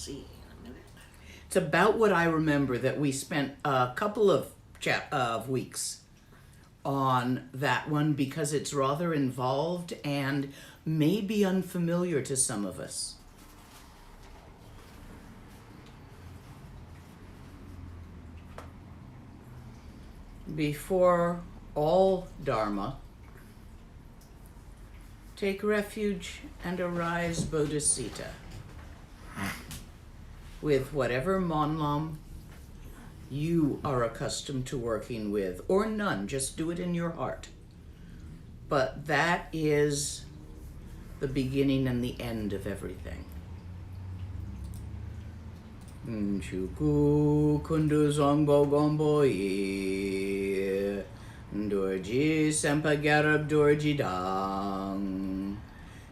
see in a minute. It's about what I remember, that we spent a couple of weeks on that one because it's rather involved and may be unfamiliar to some of us. Before all Dharma, take refuge and arise Bodhisattva with whatever monlam you are accustomed to working with, or none, just do it in your heart. But that is the beginning and the end of everything. Chuku kundu zongbo gombo dorji sempa garab dorji dang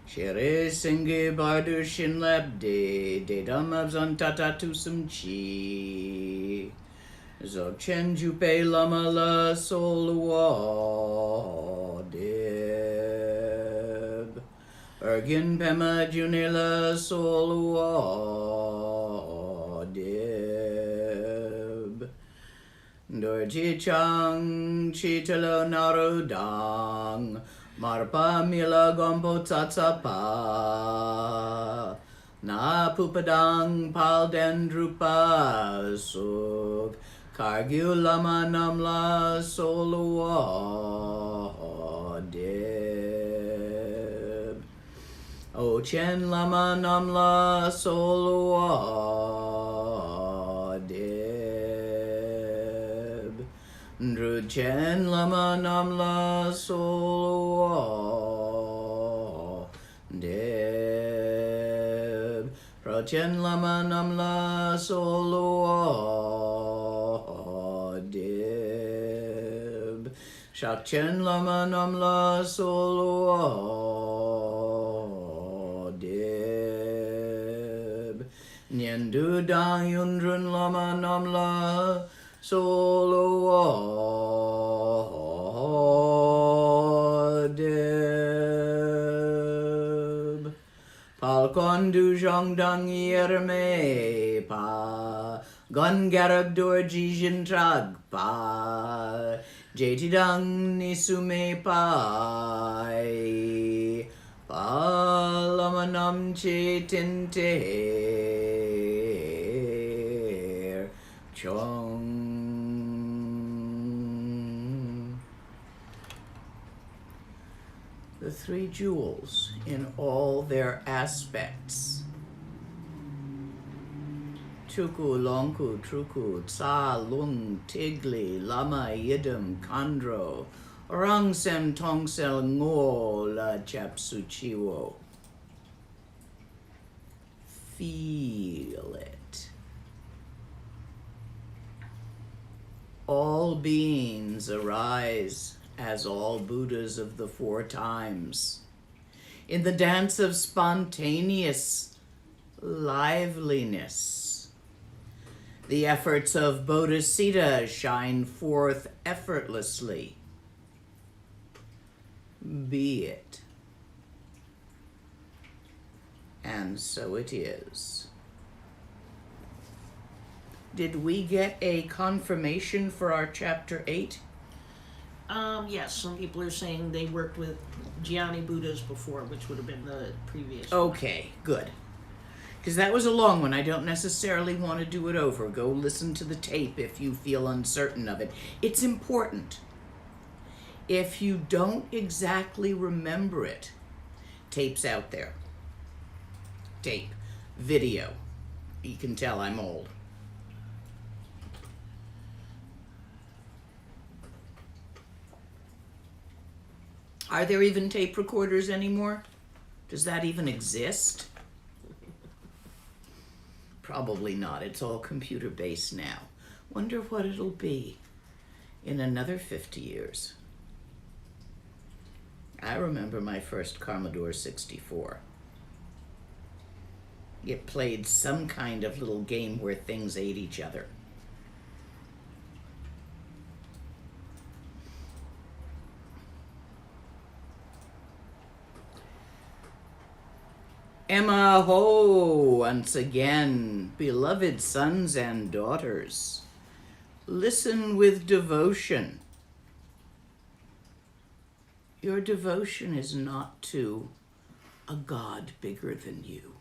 shere singe bardu shin labde de damabzon tata tusum chi Zogchen jupe lama la solwa deb ergin pema junela solwa deb dorji chang chitalo narudang marpa mila gombo tsatsapa na pupadang pal dendrupa sug Kargyu lama namla solwa deb Ochen lama namla solwa deb Druchen lama namla solwa deb Rochen lama namla solwa deb Shakchen lama namla solwa deb Nyendu dang yundrun lama namla solwa deb Palkondu zhongdang yerme pa Gun garab dorji jintrag pa Jetidang nisume pai Palamanam chetinte chong. The three jewels in all their aspects. Chuku, Longku, Truku, Tsa, Lung, Tigli, Lama, Yidam, Kandro, Rangsem, Tongsel, Ngo, La Chapsuchiwo. Feel it. All beings arise as all Buddhas of the four times, in the dance of spontaneous liveliness. The efforts of Bodhisattva shine forth effortlessly. Be it. And so it is. Did we get a confirmation for our chapter 8? Yes, some people are saying they worked with Jnani Buddhas before, which would have been the previous Okay, good. Because that was a long one. I don't necessarily want to do it over. Go listen to the tape if you feel uncertain of it. It's important. If you don't exactly remember it, tape's out there. Tape. Video. You can tell I'm old. Are there even tape recorders anymore? Does that even exist? Probably not. It's all computer-based now. Wonder what it'll be in another 50 years. I remember my first Commodore 64. It played some kind of little game where things ate each other. Emma ho, once again, beloved sons and daughters. Listen with devotion. Your devotion is not to a God bigger than you.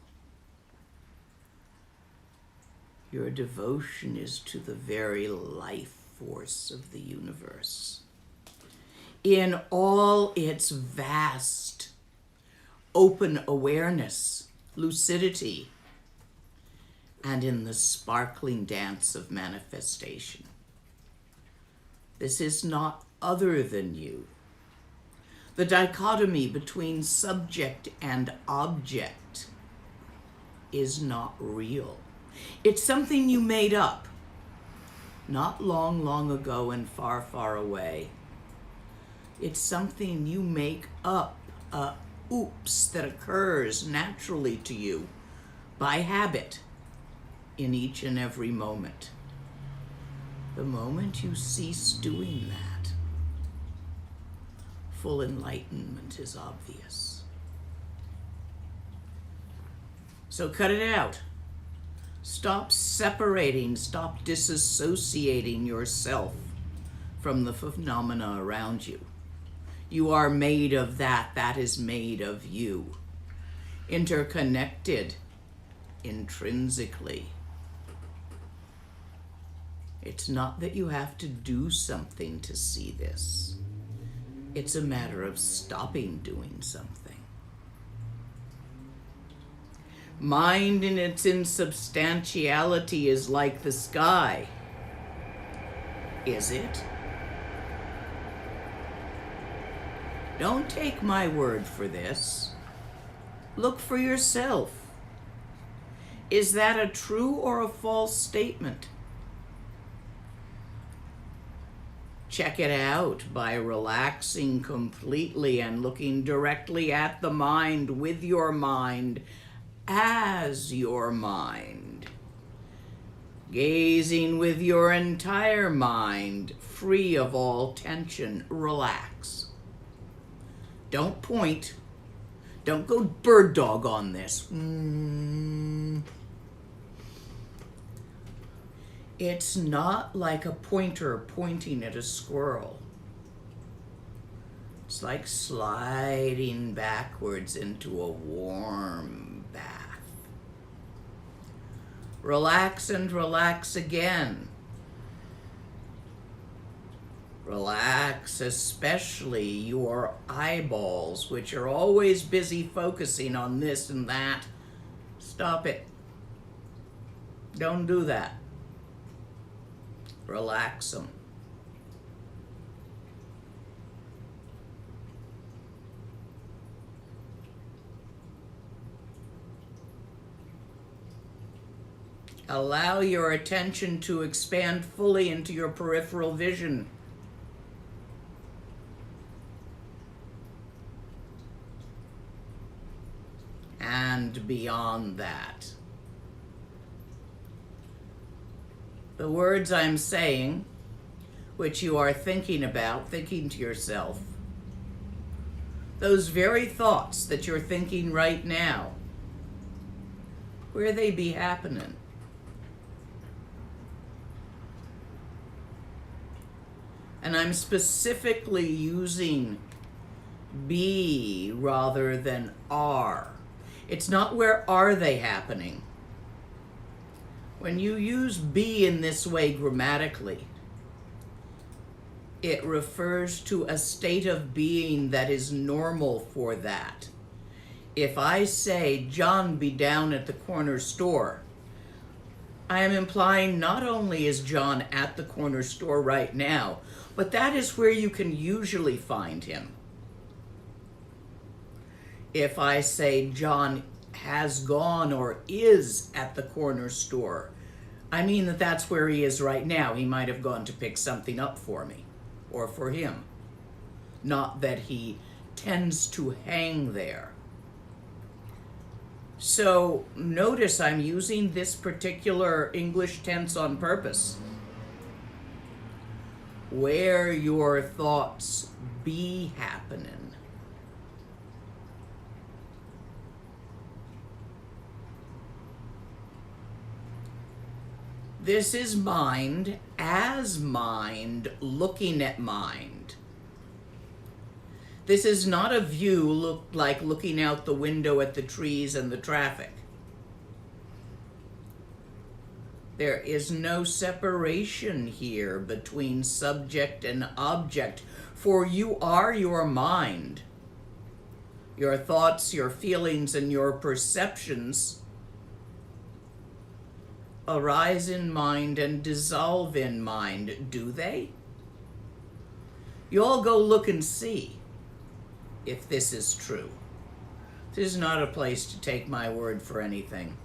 Your devotion is to the very life force of the universe. In all its vast, open awareness, lucidity, and in the sparkling dance of manifestation. This is not other than you. The dichotomy between subject and object is not real. It's something you made up, not long, long ago and far, far away. It's something you make up, oops that occurs naturally to you by habit in each and every moment. The moment you cease doing that, full enlightenment is obvious. So cut it out. Stop separating, stop disassociating yourself from the phenomena around you. You are made of that. That is made of you. Interconnected intrinsically. It's not that you have to do something to see this. It's a matter of stopping doing something. Mind in its insubstantiality is like the sky. Is it? Don't take my word for this. Look for yourself. Is that a true or a false statement? Check it out by relaxing completely and looking directly at the mind with your mind as your mind. Gazing with your entire mind, free of all tension, relax. Don't point. Don't go bird dog on this. It's not like a pointer pointing at a squirrel. It's like sliding backwards into a warm bath. Relax and relax again. Relax, especially your eyeballs, which are always busy focusing on this and that. Stop it. Don't do that. Relax them. Allow your attention to expand fully into your peripheral vision. And beyond that. The words I'm saying, which you are thinking about, thinking to yourself, those very thoughts that you're thinking right now, where they be happening? And I'm specifically using be rather than are. It's not where are they happening. When you use be in this way grammatically, it refers to a state of being that is normal for that. If I say, John be down at the corner store, I am implying not only is John at the corner store right now, but that is where you can usually find him. If I say John has gone or is at the corner store, I mean that that's where he is right now. He might have gone to pick something up for me or for him. Not that he tends to hang there. So notice I'm using this particular English tense on purpose. Where your thoughts be happening. This is mind as mind looking at mind. This is not a view like looking out the window at the trees and the traffic. There is no separation here between subject and object, for you are your mind. Your thoughts, your feelings, and your perceptions arise in mind and dissolve in mind, do they? You all go look and see if this is true. This is not a place to take my word for anything.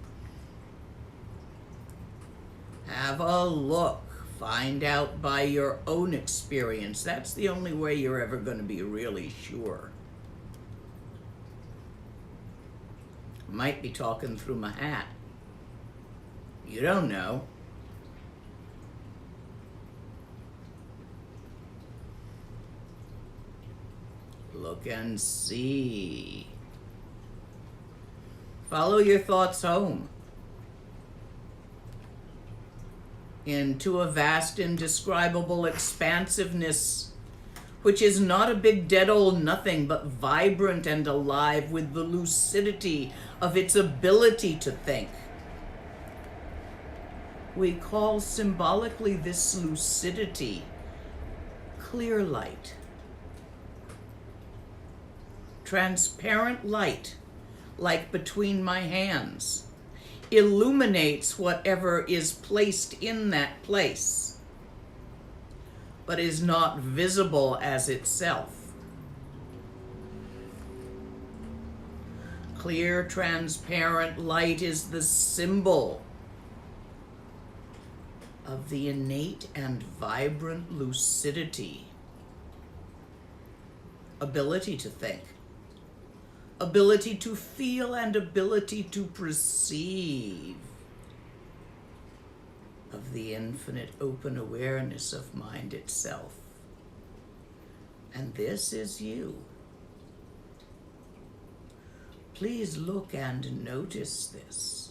Have a look. Find out by your own experience. That's the only way you're ever going to be really sure. Might be talking through my hat. You don't know. Look and see. Follow your thoughts home into a vast, indescribable expansiveness, which is not a big dead old nothing, but vibrant and alive with the lucidity of its ability to think. We call symbolically this lucidity clear light. Transparent light, like between my hands, illuminates whatever is placed in that place, but is not visible as itself. Clear, transparent light is the symbol of the innate and vibrant lucidity, ability to think, ability to feel, and ability to perceive of the infinite open awareness of mind itself. And this is you. Please look and notice this.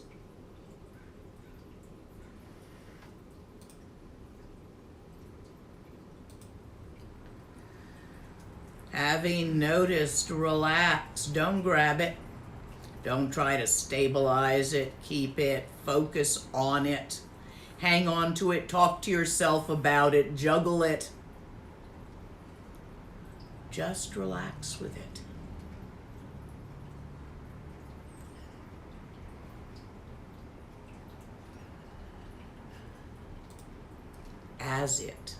Having noticed, relax. Don't grab it. Don't try to stabilize it, keep it, focus on it, hang on to it, talk to yourself about it, juggle it. Just relax with it. As it.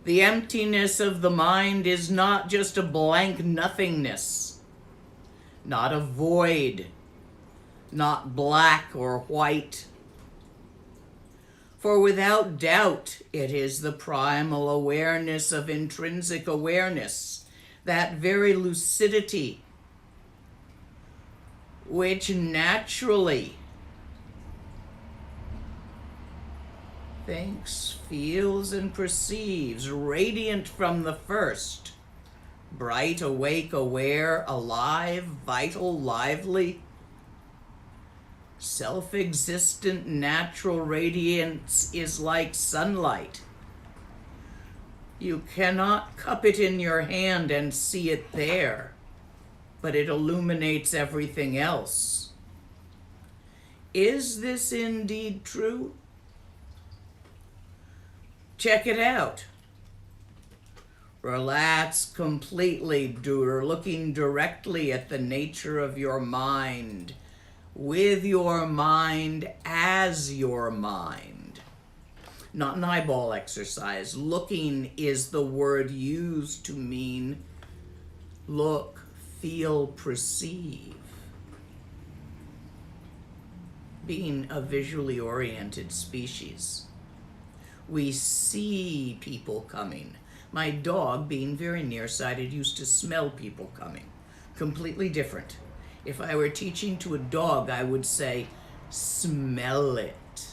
The emptiness of the mind is not just a blank nothingness, not a void, not black or white. For without doubt, it is the primal awareness of intrinsic awareness, that very lucidity, which naturally thinks, feels, and perceives, radiant from the first, bright, awake, aware, alive, vital, lively, self-existent, natural radiance is like sunlight. You cannot cup it in your hand and see it there, but it illuminates everything else. Is this indeed true? Check it out. Relax completely, looking directly at the nature of your mind, with your mind as your mind. Not an eyeball exercise. Looking is the word used to mean look, feel, perceive. Being a visually oriented species, we see people coming. My dog, being very nearsighted, used to smell people coming. Completely different. If I were teaching to a dog, I would say, smell it.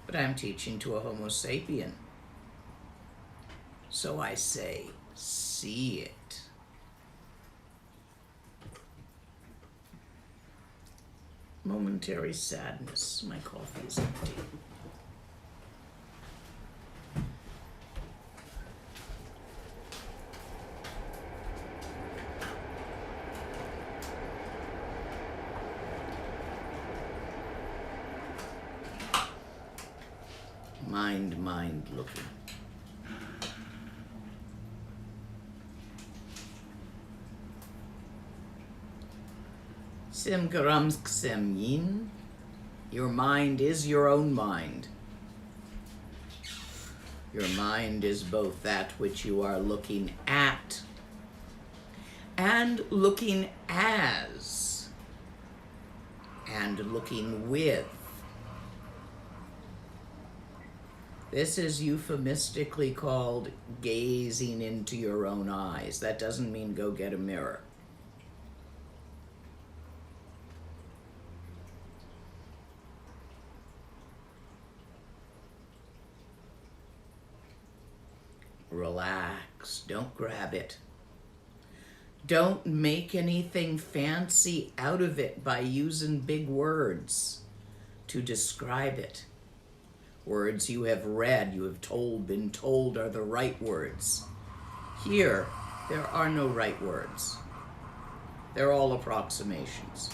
But I'm teaching to a Homo sapien. So I say, see it. Momentary sadness. My coffee is empty. Mind looking. Sim karamsk sem yin. Your mind is your own mind. Your mind is both that which you are looking at and looking as and looking with. This is euphemistically called gazing into your own eyes. That doesn't mean go get a mirror. Relax. Don't grab it. Don't make anything fancy out of it by using big words to describe it. Words you have read, you have been told are the right words. Here, there are no right words. They're all approximations.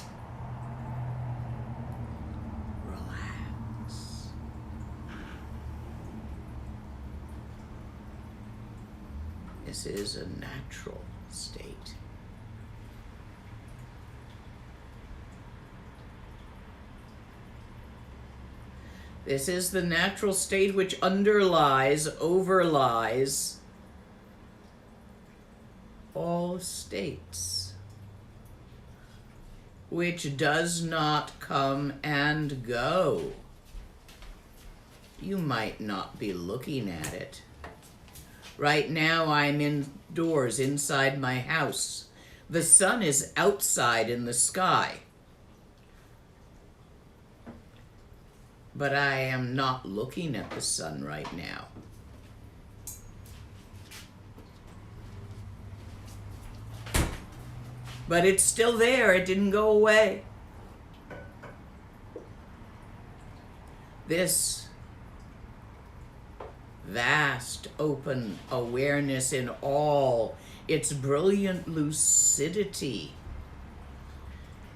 Relax. This is a natural state. This is the natural state which overlies all states, which does not come and go. You might not be looking at it. Right now I'm indoors inside my house. The sun is outside in the sky. But I am not looking at the sun right now. But it's still there. It didn't go away. This vast, open awareness in all its brilliant lucidity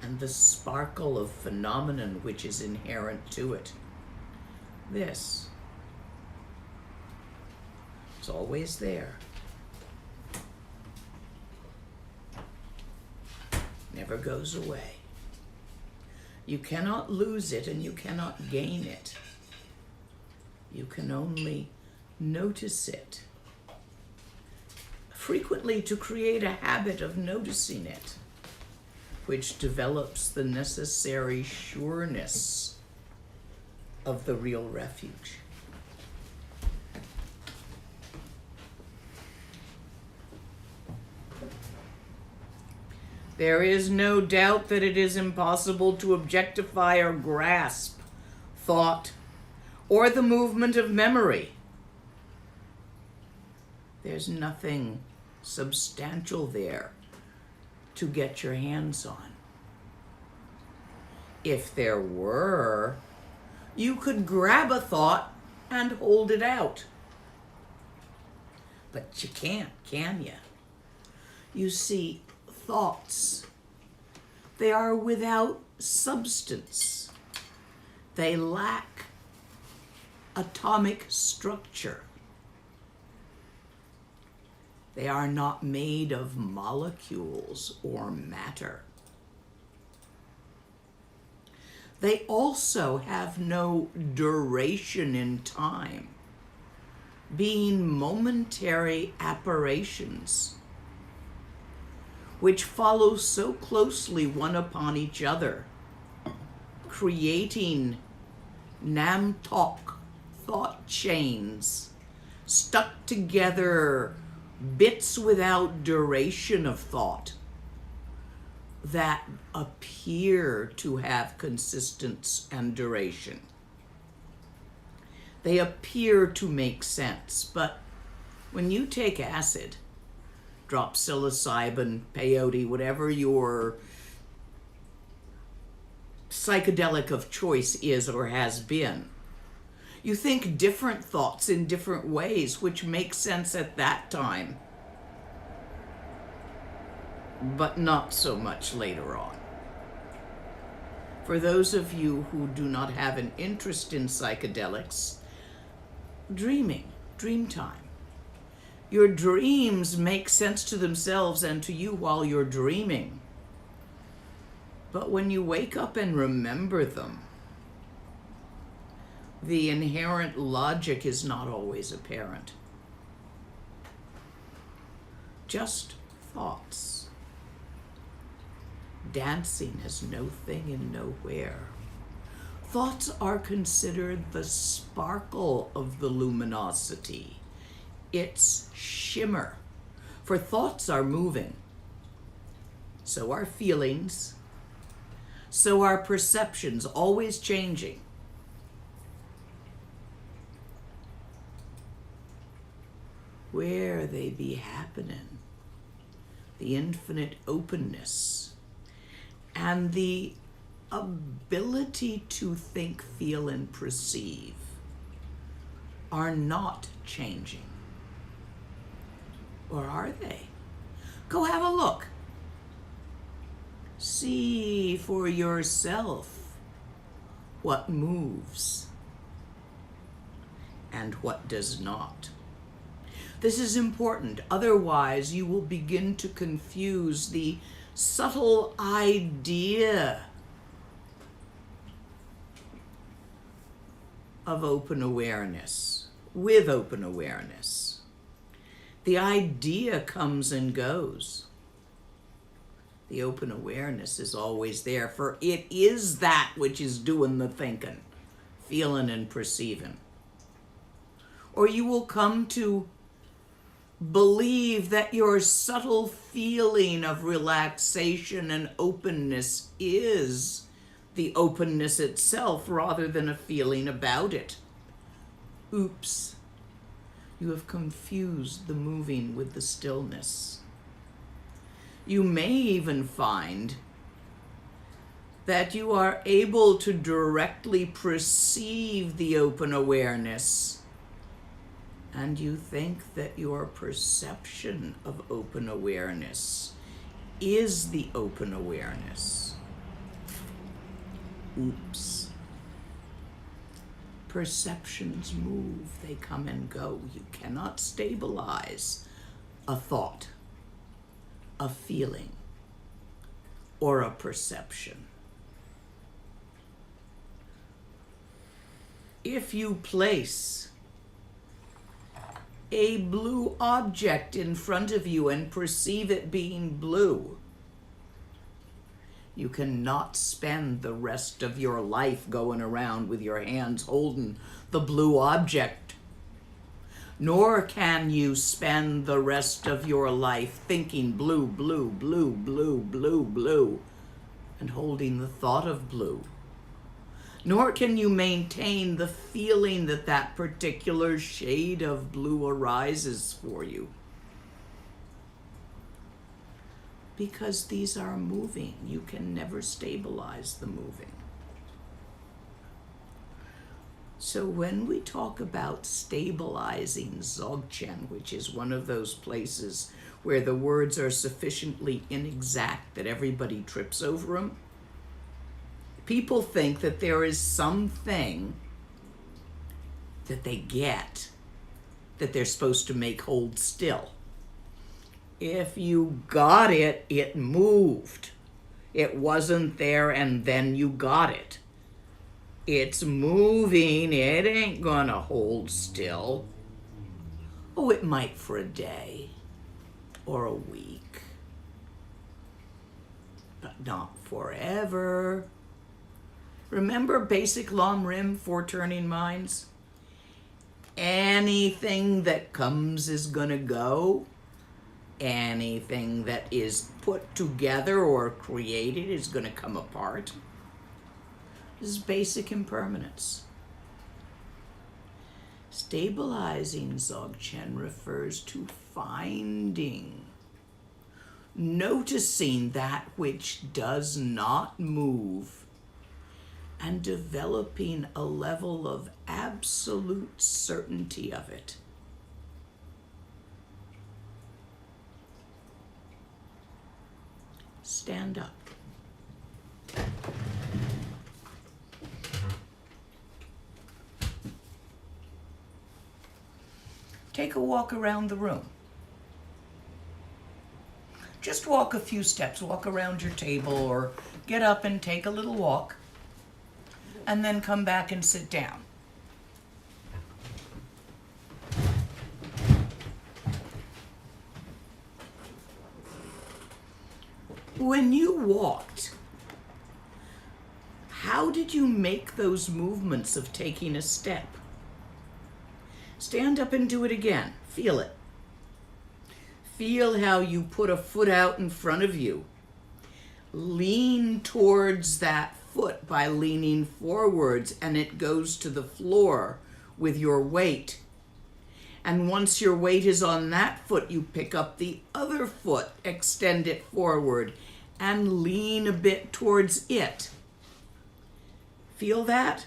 and the sparkle of phenomenon which is inherent to it. This is always there. Never goes away. You cannot lose it and you cannot gain it. You can only notice it. Frequently to create a habit of noticing it, which develops the necessary sureness of the real refuge. There is no doubt that it is impossible to objectify or grasp thought or the movement of memory. There's nothing substantial there to get your hands on. If there were, you could grab a thought and hold it out. But you can't, can you? You see, thoughts, they are without substance. They lack atomic structure. They are not made of molecules or matter. They also have no duration in time, being momentary apparitions, which follow so closely one upon each other, creating Namtok thought chains, stuck together, bits without duration of thought that appear to have consistence and duration. They appear to make sense, but When you take acid, drop psilocybin, peyote, whatever your psychedelic of choice is or has been, you think different thoughts in different ways, which make sense at that time, but not so much later on. For those of you who do not have an interest in psychedelics, dream time. Your dreams make sense to themselves and to you while you're dreaming. But when you wake up and remember them, the inherent logic is not always apparent. Just thoughts. Dancing is no thing and nowhere. Thoughts are considered the sparkle of the luminosity. It's shimmer. For thoughts are moving. So are feelings. So are perceptions, always changing. Where they be happening, the infinite openness and the ability to think, feel, and perceive are not changing. Or are they? Go have a look. See for yourself what moves and what does not. This is important. Otherwise, you will begin to confuse the subtle idea of open awareness with open awareness. The idea comes and goes. The open awareness is always there, for it is that which is doing the thinking, feeling, and perceiving. Or you will come to believe that your subtle feeling of relaxation and openness is the openness itself rather than a feeling about it. Oops. You have confused the moving with the stillness. You may even find that you are able to directly perceive the open awareness, and you think that your perception of open awareness is the open awareness. Oops. Perceptions move, they come and go. You cannot stabilize a thought, a feeling, or a perception. If you place a blue object in front of you and perceive it being blue, you cannot spend the rest of your life going around with your hands holding the blue object. Nor can you spend the rest of your life thinking blue, blue, blue, blue, blue, blue, and holding the thought of blue. Nor can you maintain the feeling that that particular shade of blue arises for you. Because these are moving. You can never stabilize the moving. So when we talk about stabilizing Zogchen, which is one of those places where the words are sufficiently inexact that everybody trips over them, people think that there is something that they get that they're supposed to make hold still. If you got it, it moved. It wasn't there and then you got it. It's moving, it ain't gonna hold still. Oh, it might for a day or a week, but not forever. Remember basic Lam Rim for turning minds? Anything that comes is gonna go. Anything that is put together or created is gonna come apart. This is basic impermanence. Stabilizing Zogchen refers to finding, noticing that which does not move, and developing a level of absolute certainty of it. Stand up. Take a walk around the room. Just walk a few steps, walk around your table, or get up and take a little walk, and then come back and sit down. When you walked, how did you make those movements of taking a step? Stand up and do it again. Feel it. Feel how you put a foot out in front of you. Lean towards that foot by leaning forwards, and it goes to the floor with your weight. And once your weight is on that foot, you pick up the other foot, extend it forward, and lean a bit towards it. Feel that?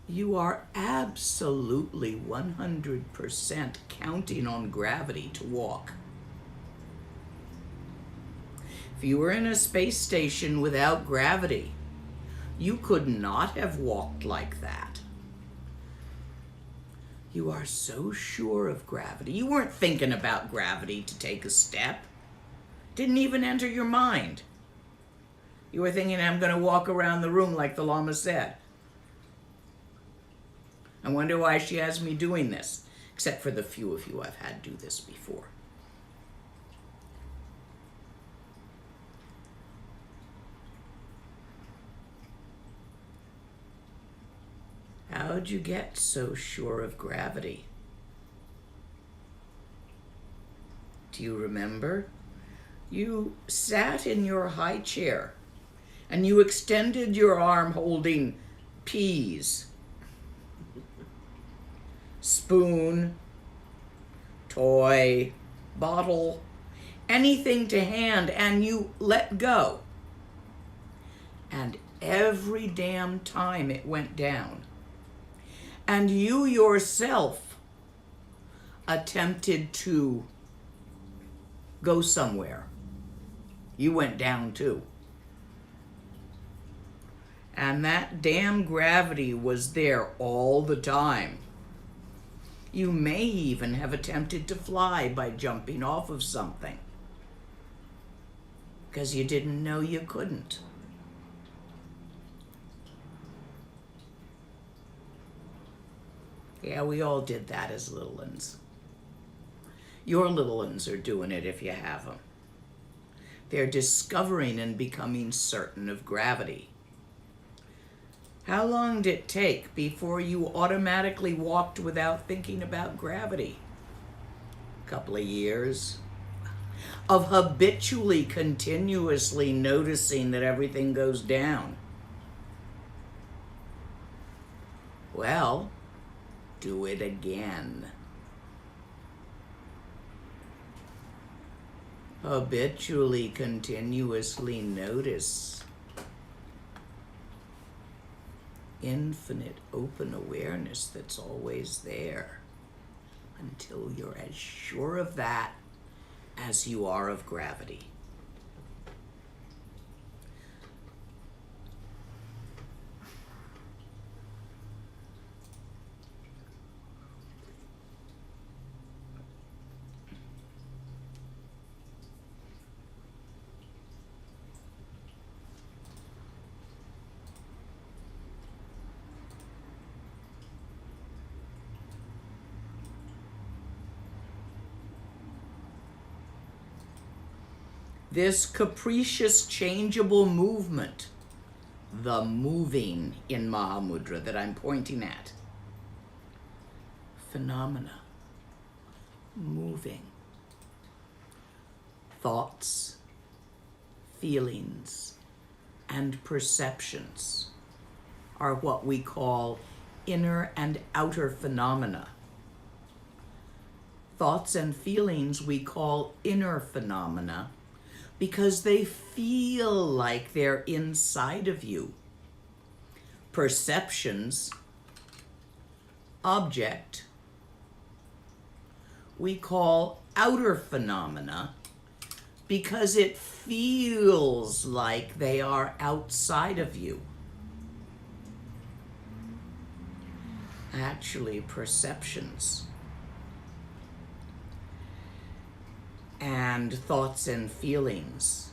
You are absolutely 100% counting on gravity to walk. If you were in a space station without gravity, you could not have walked like that. You are so sure of gravity. You weren't thinking about gravity to take a step. Didn't even enter your mind. You were thinking, I'm going to walk around the room like the Lama said. I wonder why she has me doing this, except for the few of you I've had do this before. How'd you get so sure of gravity? Do you remember? You sat in your high chair and you extended your arm holding peas, spoon, toy, bottle, anything to hand, and you let go. And every damn time it went down. And you yourself attempted to go somewhere. You went down too. And that damn gravity was there all the time. You may even have attempted to fly by jumping off of something, because you didn't know you couldn't. Yeah, we all did that as little uns. Your little uns are doing it if you have them. They're discovering and becoming certain of gravity. How long did it take before you automatically walked without thinking about gravity? A couple of years of habitually, continuously noticing that everything goes down. Well, do it again. Habitually, continuously notice. Infinite open awareness that's always there until you're as sure of that as you are of gravity. This capricious, changeable movement, the moving in Mahamudra that I'm pointing at, phenomena, moving, thoughts, feelings, and perceptions are what we call inner and outer phenomena. Thoughts and feelings we call inner phenomena because they feel like they're inside of you. Perceptions, object, we call outer phenomena because it feels like they are outside of you. Actually, perceptions and thoughts and feelings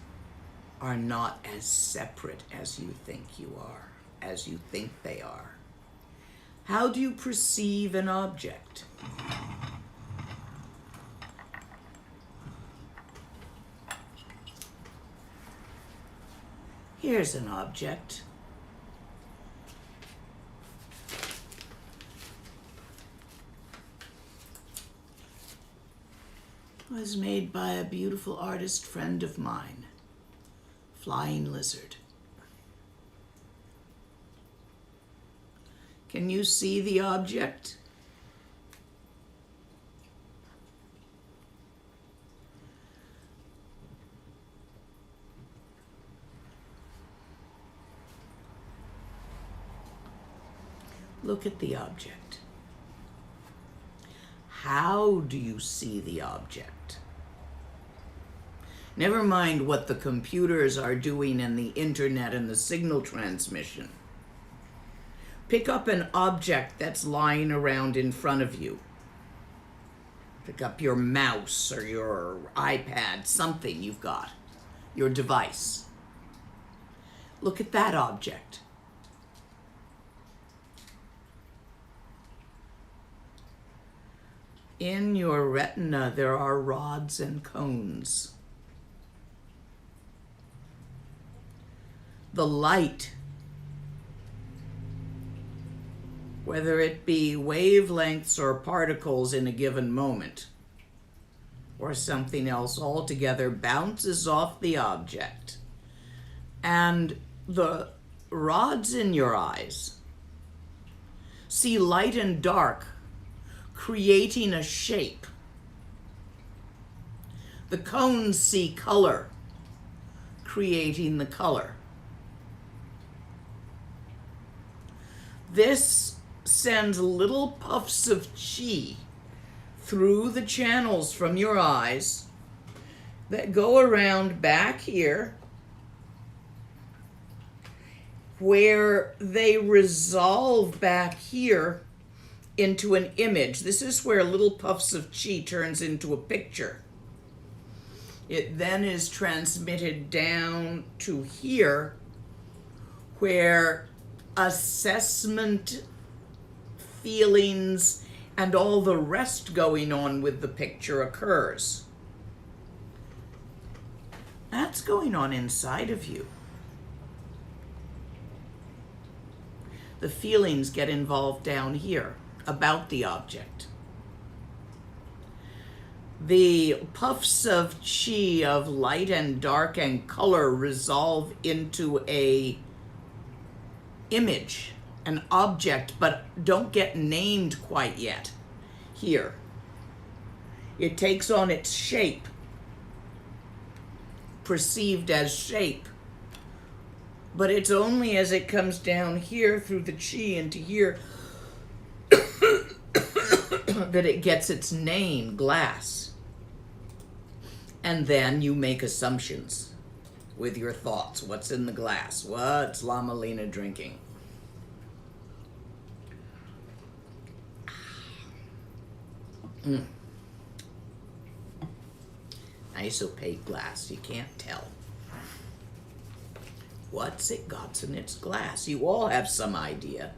are not as separate as you think they are. How do you perceive an object? Here's an object. It was made by a beautiful artist friend of mine, flying lizard. Can you see the object? Look at the object. How do you see the object? Never mind what the computers are doing and the internet and the signal transmission. Pick up an object that's lying around in front of you. Pick up your mouse or your iPad, something you've got, your device. Look at that object. In your retina, there are rods and cones. The light, whether it be wavelengths or particles in a given moment, or something else altogether, bounces off the object. And the rods in your eyes see light and dark creating a shape. The cones see color, creating the color. This sends little puffs of chi through the channels from your eyes that go around back here, where they resolve back here into an image. This is where little puffs of chi turns into a picture. It then is transmitted down to here, where assessment, feelings, and all the rest going on with the picture occurs. That's going on inside of you. The feelings get involved down here about the object. The puffs of chi, of light and dark and color, resolve into a image, an object, but don't get named quite yet. Here. It takes on its shape, perceived as shape. But it's only as it comes down here through the chi into here that it gets its name, glass. And then you make assumptions with your thoughts. What's in the glass? What's Lama Lena drinking? Nice opaque glass, you can't tell. What's it got in its glass? You all have some idea.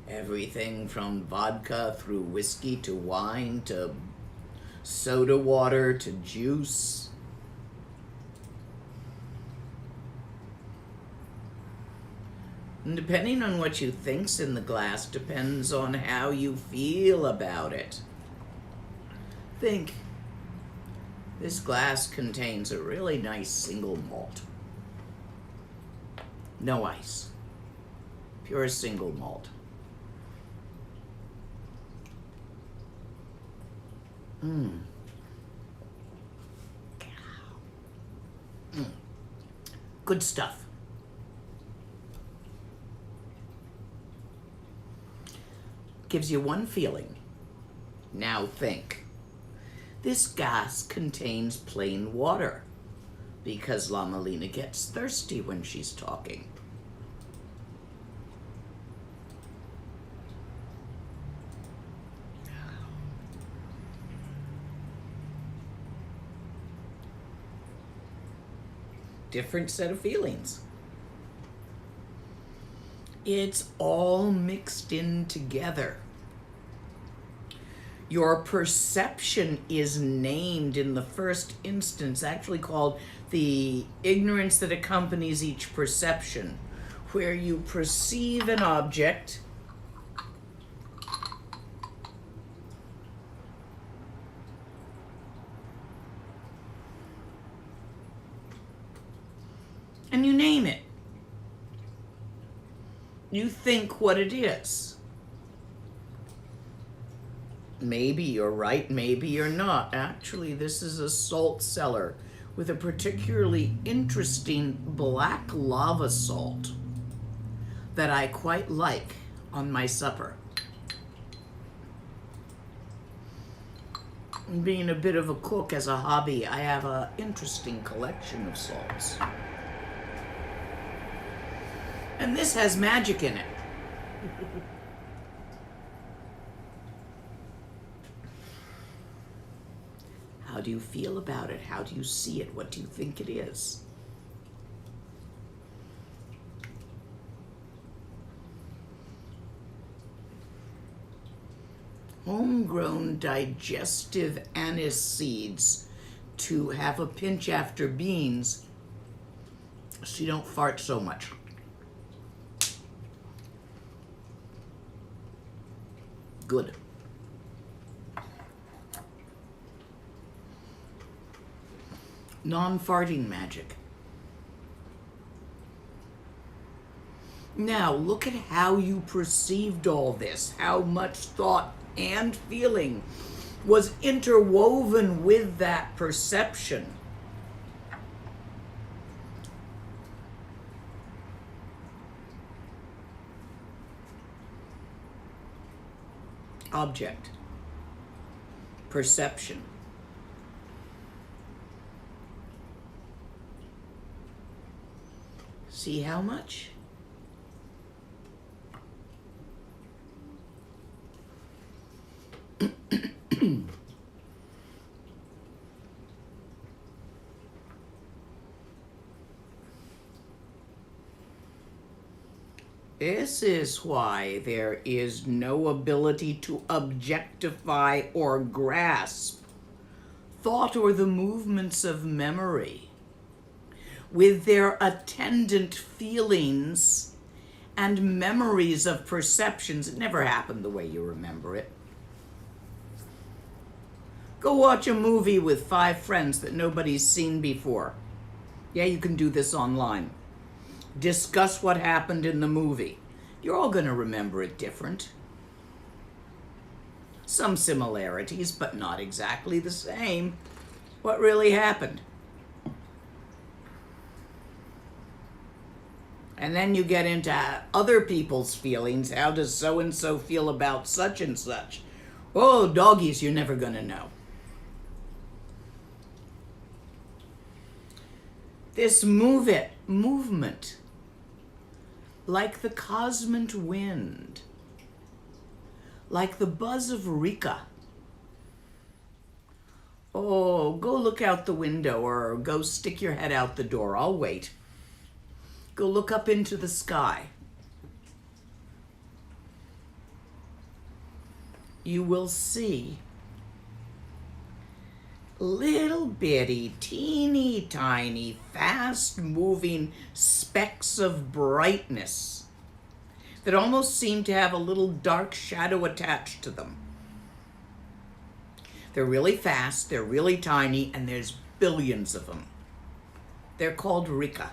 Everything from vodka through whiskey to wine to soda water to juice. And depending on what you think's in the glass depends on how you feel about it. Think, this glass contains a really nice single malt. No ice. pure single malt. Good stuff. Gives you one feeling. Now think. This gas contains plain water because Lama Lena gets thirsty when she's talking. Different set of feelings. It's all mixed in together. Your perception is named in the first instance, actually called the ignorance that accompanies each perception, where you perceive an object and you name it. You think what it is. Maybe you're right, maybe you're not. Actually, this is a salt cellar with a particularly interesting black lava salt that I quite like on my supper. Being a bit of a cook as a hobby, I have an interesting collection of salts. And this has magic in it. How do you feel about it? How do you see it? What do you think it is? Homegrown digestive anise seeds to have a pinch after beans so you don't fart so much. Good. Non-farting magic. Now look at how you perceived all this, how much thought and feeling was interwoven with that perception. Object, perception. See how much? This is why there is no ability to objectify or grasp thought or the movements of memory with their attendant feelings and memories of perceptions. It never happened the way you remember it. Go watch a movie with 5 friends that nobody's seen before. Yeah, you can do this online. Discuss what happened in the movie. You're all going to remember it different. Some similarities, but not exactly the same. What really happened? And then you get into other people's feelings. How does so-and-so feel about such and such? Oh, doggies, you're never going to know. This movement, like the cosmic wind, like the buzz of Rika. Oh, go look out the window or go stick your head out the door. I'll wait. Go look up into the sky. You will see little bitty, teeny tiny, fast moving specks of brightness that almost seem to have a little dark shadow attached to them. They're really fast, they're really tiny, and there's billions of them. They're called Rika.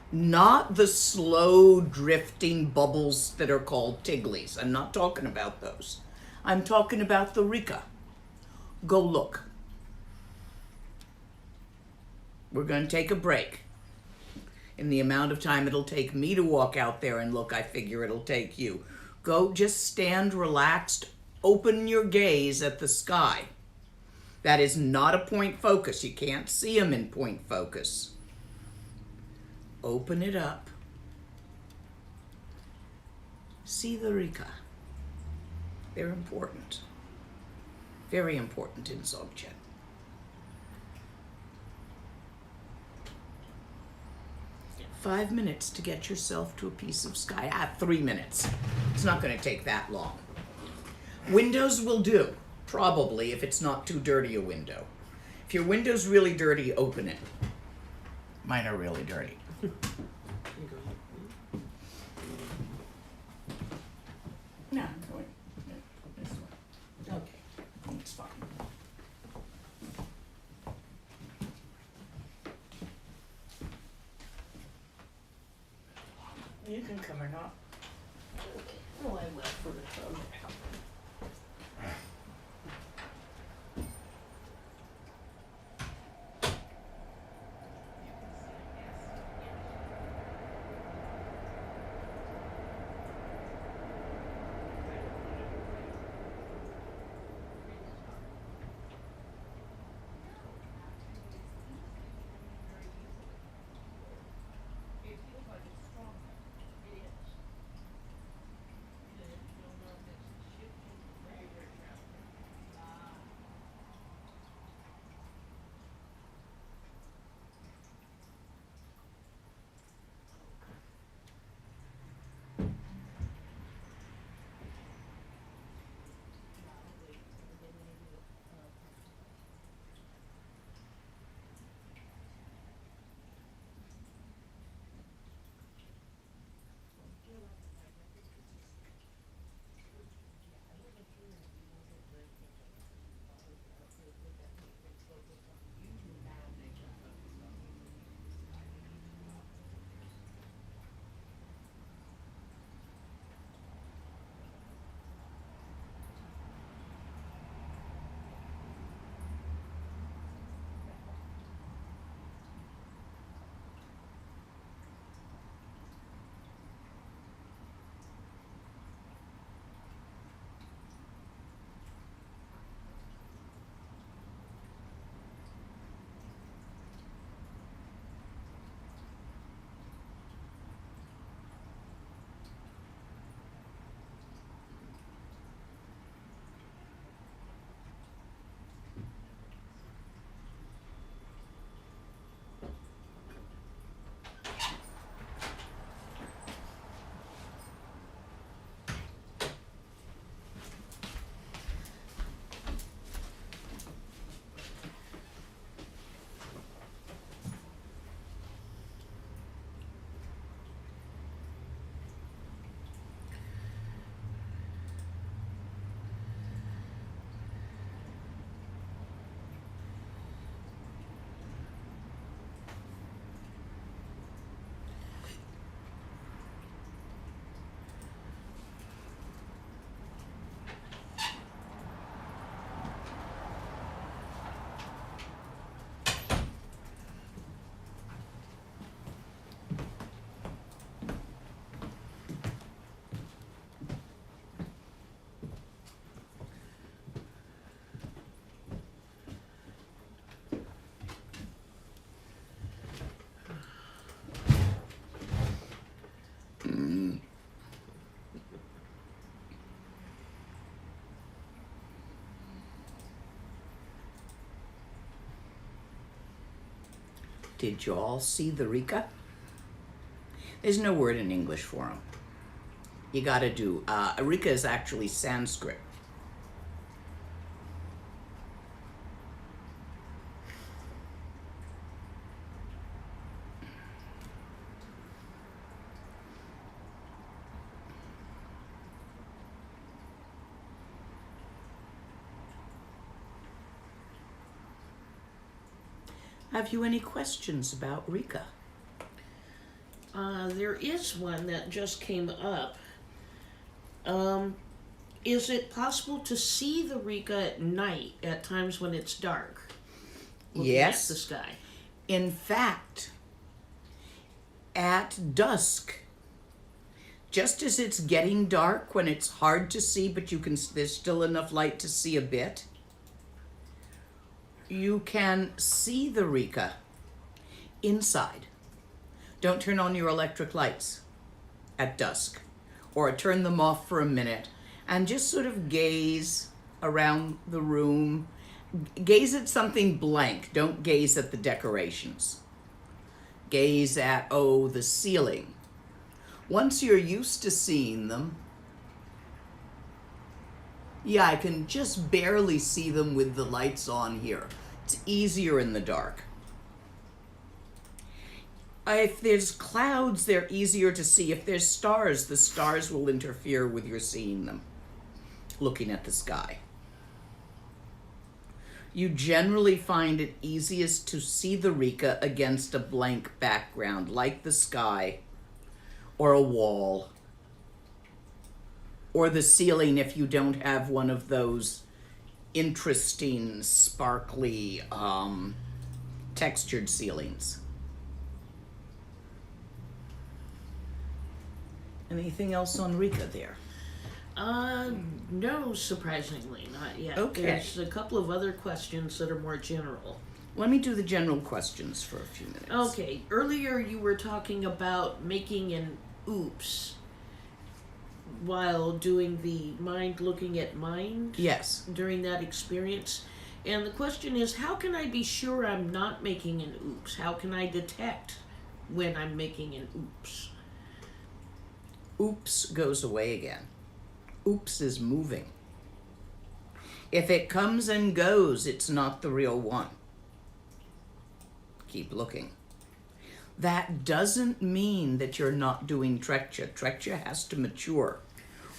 Not the slow drifting bubbles that are called tiglies. I'm not talking about those. I'm talking about the Rika. Go look. We're going to take a break. In the amount of time it'll take me to walk out there and look, I figure it'll take you. Go, just stand relaxed, open your gaze at the sky. That is not a point focus. You can't see them in point focus. Open it up. See the Rika. They're important. Very important in Zogchen. Five minutes to get yourself to a piece of sky. 3 minutes. It's not going to take that long. Windows will do, probably, if it's not too dirty a window. If your window's really dirty, open it. Mine are really dirty. No, I'm going this way. Okay, it's fine. You can come or not. Oh, I will for the phone. Did you all see the Rika? There's no word in English for them. You gotta do, Rika is actually Sanskrit. Have you any questions about Rika? There is one that just came up. Is it possible to see the Rika at night, at times when it's dark? Looking Yes. at the sky. In fact, at dusk, just as it's getting dark, when it's hard to see, but there's still enough light to see a bit, you can see the Rika inside. Don't turn on your electric lights at dusk, or turn them off for a minute, and just sort of gaze around the room. Gaze at something blank. Don't gaze at the decorations. Gaze at, the ceiling. Once you're used to seeing them, I can just barely see them with the lights on here. It's easier in the dark. If there's clouds, they're easier to see. If there's stars, the stars will interfere with your seeing them, looking at the sky. You generally find it easiest to see the Rika against a blank background, like the sky, or a wall, or the ceiling if you don't have one of those interesting, sparkly, textured ceilings. Anything else on Rika there? No, surprisingly, not yet. Okay. There's a couple of other questions that are more general. Let me do the general questions for a few minutes. Okay, earlier you were talking about making an oops while doing the mind looking at mind. Yes. During that experience. And the question is, how can I be sure I'm not making an oops? How can I detect when I'm making an oops? Oops goes away again. Oops is moving. If it comes and goes, it's not the real one. Keep looking. That doesn't mean that you're not doing Trekchö. Trekchö has to mature.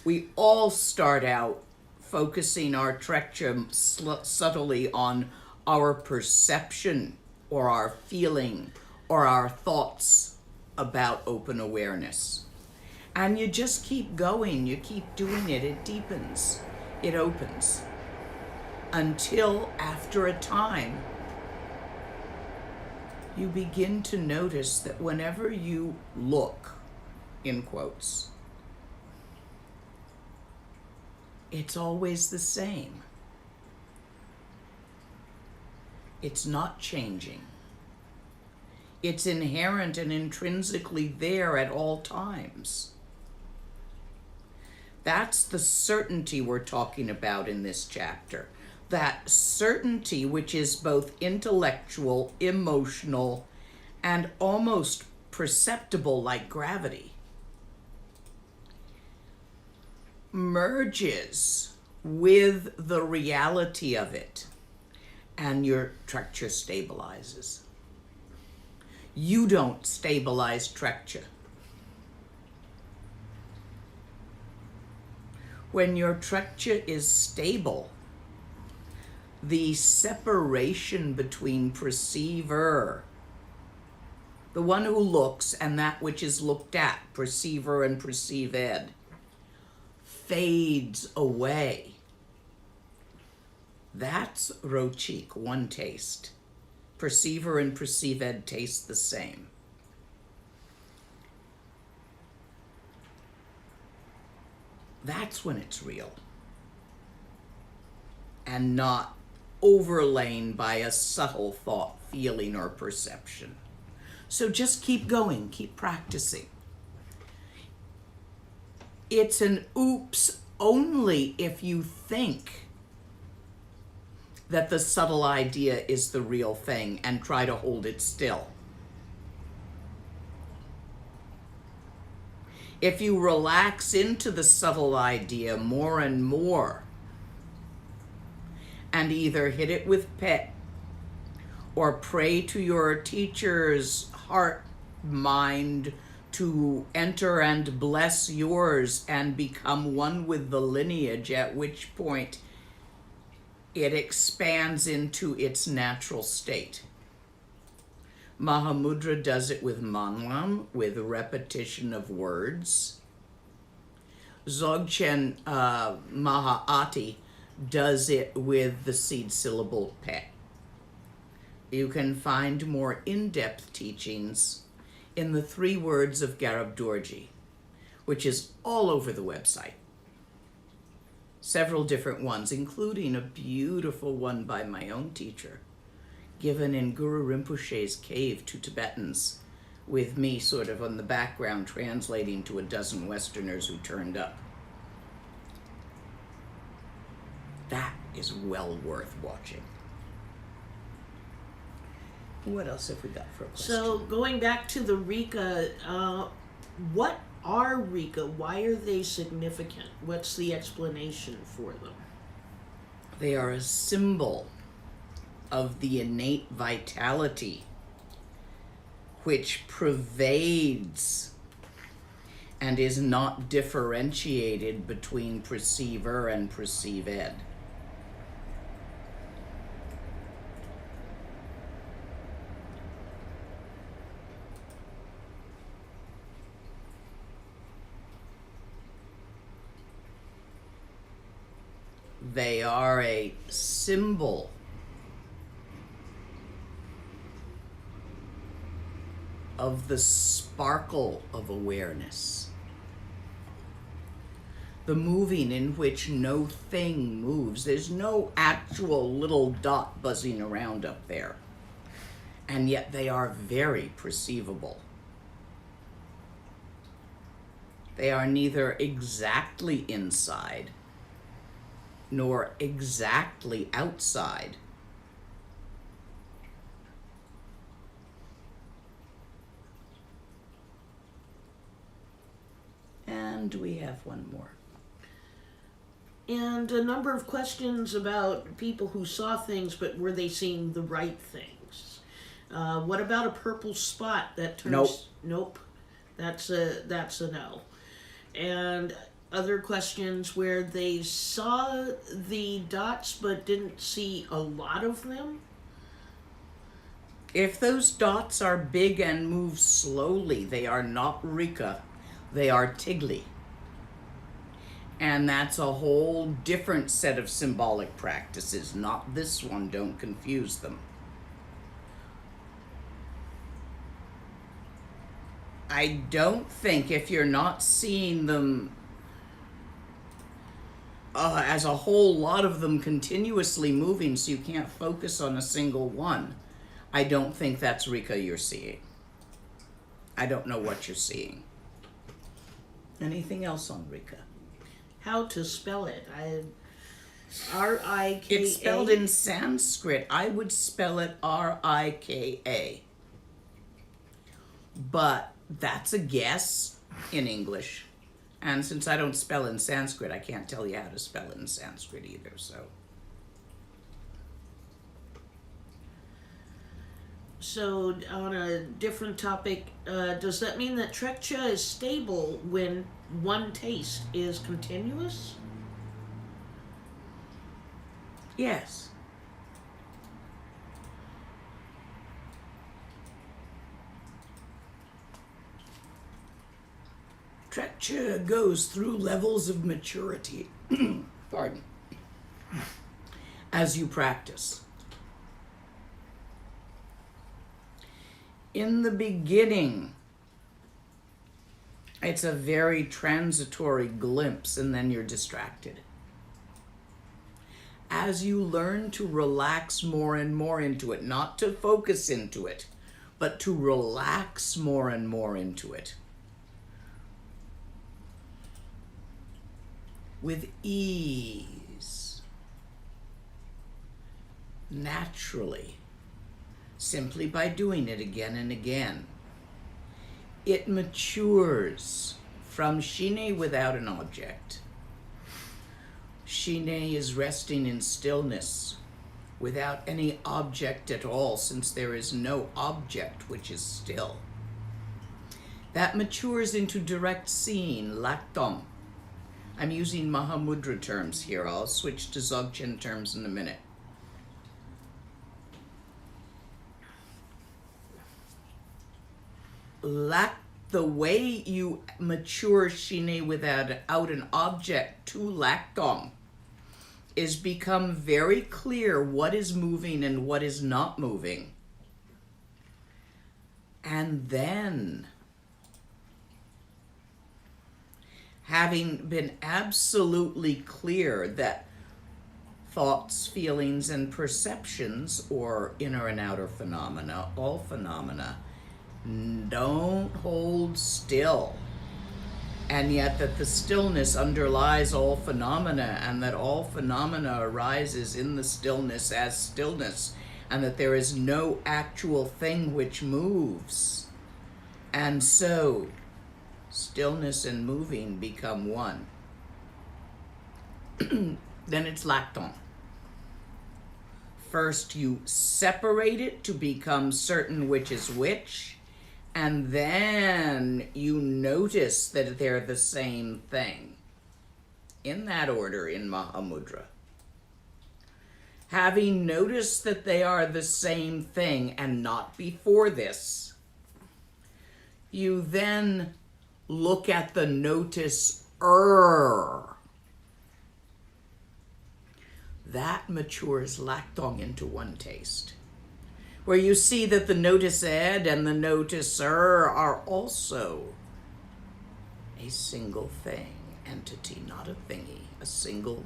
We all start out focusing our Trekchö subtly on our perception or our feeling or our thoughts about open awareness. And you just keep going, you keep doing it, it deepens, it opens. Until after a time, you begin to notice that whenever you look, in quotes, it's always the same. It's not changing. It's inherent and intrinsically there at all times. That's the certainty we're talking about in this chapter. That certainty which is both intellectual, emotional, and almost perceptible like gravity, merges with the reality of it, and your Trekchö stabilizes. You don't stabilize Trekchö. When your Trekchö is stable, the separation between perceiver, the one who looks, and that which is looked at, perceiver and perceived, fades away. That's rochik, one taste. Perceiver and perceived taste the same. That's when it's real. And not overlain by a subtle thought, feeling, or perception. So just keep going, keep practicing. It's an oops only if you think that the subtle idea is the real thing and try to hold it still. If you relax into the subtle idea more and more, and either hit it with pet or pray to your teacher's heart mind to enter and bless yours and become one with the lineage, at which point it expands into its natural state. Mahamudra does it with manlam, with repetition of words. Zogchen Mahaati does it with the seed syllable pe. You can find more in-depth teachings in the 3 words of Garabdorji, which is all over the website. Several different ones, including a beautiful one by my own teacher, given in Guru Rinpoche's cave to Tibetans, with me sort of on the background translating to a dozen Westerners who turned up. That is well worth watching. What else have we got for a question? So going back to the Rika, what are Rika? Why are they significant? What's the explanation for them? They are a symbol of the innate vitality which pervades and is not differentiated between perceiver and perceived. They are a symbol of the sparkle of awareness, the moving in which no thing moves. There's no actual little dot buzzing around up there, and yet they are very perceivable. They are neither exactly inside nor exactly outside. And we have one more. And a number of questions about people who saw things, but were they seeing the right things? What about a purple spot that turns... Nope. That's a no. And other questions where they saw the dots but didn't see a lot of them? If those dots are big and move slowly, they are not Rika, they are Tigli. And that's a whole different set of symbolic practices, not this one, don't confuse them. I don't think if you're not seeing them as a whole lot of them continuously moving so you can't focus on a single one, I don't think that's Rika you're seeing. I don't know what you're seeing. Anything else on Rika? How to spell it? R-I-K-A? It's spelled in Sanskrit. I would spell it R-I-K-A. But that's a guess in English. And since I don't spell in Sanskrit, I can't tell you how to spell it in Sanskrit either, so. So, on a different topic, does that mean that Trekchö is stable when one taste is continuous? Yes. Trekchö goes through levels of maturity, pardon, as you practice. In the beginning, it's a very transitory glimpse, and then you're distracted. As you learn to relax more and more into it, not to focus into it, but to relax more and more into it, with ease, naturally, simply by doing it again and again, it matures from Shine without an object. Shine is resting in stillness without any object at all, since there is no object which is still. That matures into direct seeing, laktom. I'm using Mahamudra terms here. I'll switch to Zogchen terms in a minute. the way you mature Shine without an object to Lakdong is become very clear what is moving and what is not moving. And then, having been absolutely clear that thoughts, feelings, and perceptions, or inner and outer phenomena, all phenomena, don't hold still, and yet that the stillness underlies all phenomena, and that all phenomena arises in the stillness as stillness, and that there is no actual thing which moves. And so, stillness and moving become one. Then it's Lakdong. First you separate it to become certain which is which, and then you notice that they're the same thing. In that order in Mahamudra. Having noticed that they are the same thing and not before this, you then look at the notice-er. That matures Lakdong into one taste, where you see that the notice-ed and the noticer are also a single thing, entity, not a thingy, a single,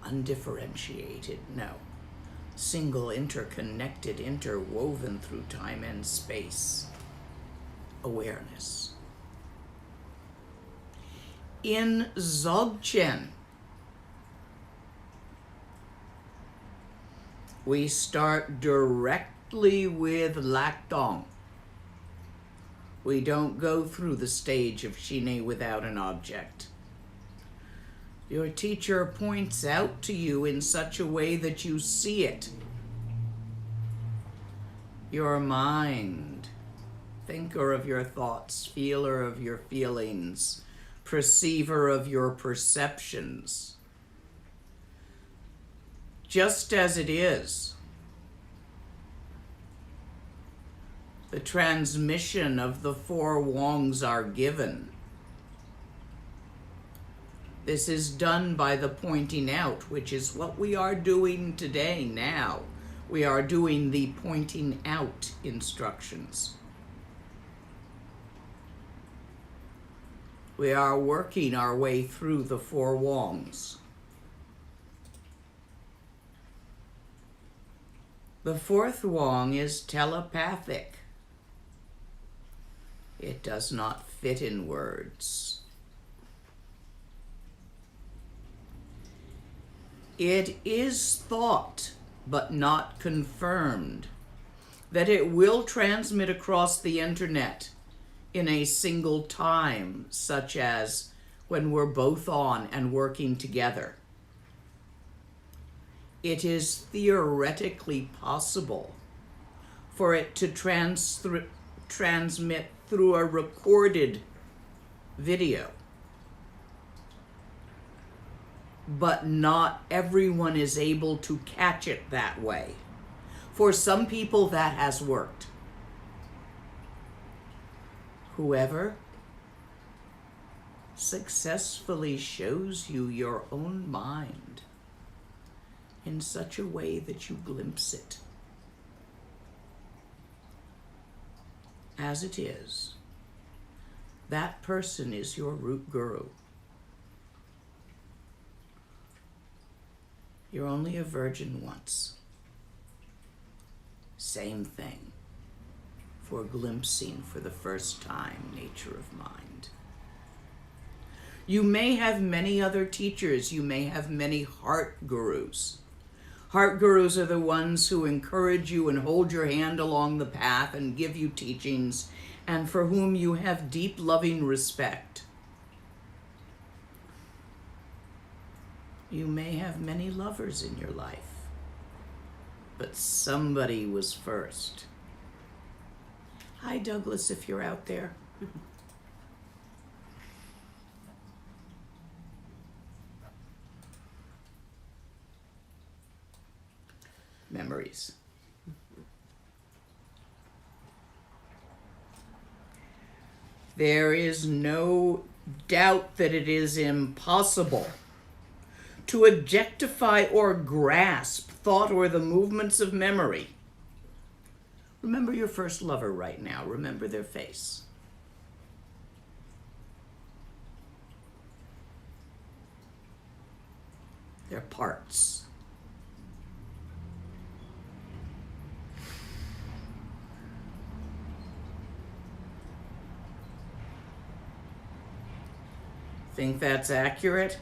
undifferentiated, no, single, interconnected, interwoven through time and space, awareness. In Zogchen, we start directly with Lakdong. We don't go through the stage of Shine without an object. Your teacher points out to you in such a way that you see it. Your mind, thinker of your thoughts, feeler of your feelings, perceiver of your perceptions, just as it is. The transmission of the four wongs are given. This is done by the pointing out, which is what we are doing today now. We are doing the pointing out instructions. We are working our way through the four wongs. The fourth wong is telepathic. It does not fit in words. It is thought, but not confirmed, that it will transmit across the internet in a single time, such as when we're both on and working together. It is theoretically possible for it to transmit through a recorded video. But not everyone is able to catch it that way. For some people that has worked. Whoever successfully shows you your own mind in such a way that you glimpse it as it is, that person is your root guru. You're only a virgin once. Same thing for glimpsing for the first time nature of mind. You may have many other teachers. You may have many heart gurus. Heart gurus are the ones who encourage you and hold your hand along the path and give you teachings, and for whom you have deep loving respect. You may have many lovers in your life, but somebody was first. Hi, Douglas, if you're out there. Memories. There is no doubt that it is impossible to objectify or grasp thought or the movements of memory. Remember your first lover right now. Remember their face. Their parts. Think that's accurate?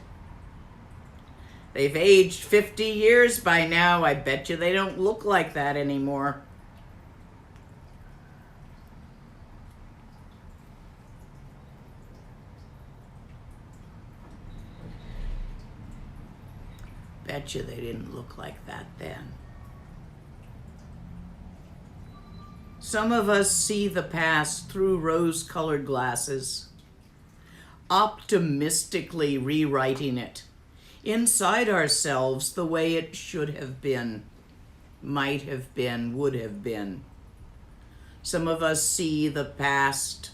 They've aged 50 years by now. I bet you they don't look like that anymore. Bet you they didn't look like that then. Some of us see the past through rose-colored glasses, optimistically rewriting it inside ourselves the way it should have been, might have been, would have been. Some of us see the past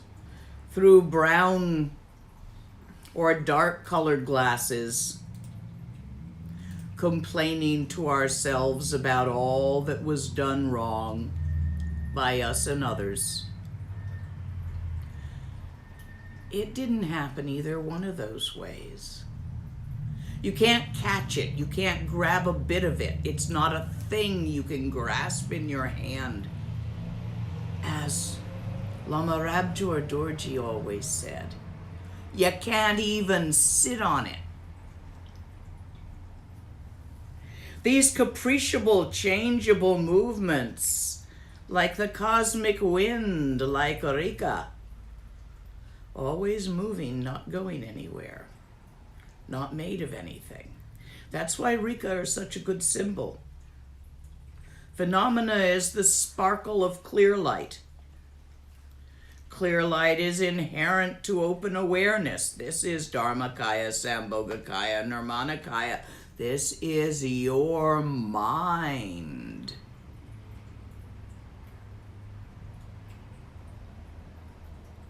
through brown or dark-colored glasses, complaining to ourselves about all that was done wrong by us and others. It didn't happen either one of those ways. You can't catch it. You can't grab a bit of it. It's not a thing you can grasp in your hand. As Lama Rabjor Dorji always said, you can't even sit on it. These capriciable, changeable movements, like the cosmic wind, like Rika, always moving, not going anywhere, not made of anything. That's why Rika are such a good symbol. Phenomena is the sparkle of clear light. Clear light is inherent to open awareness. This is Dharmakaya, Sambhogakaya, Nirmanakaya. This is your mind.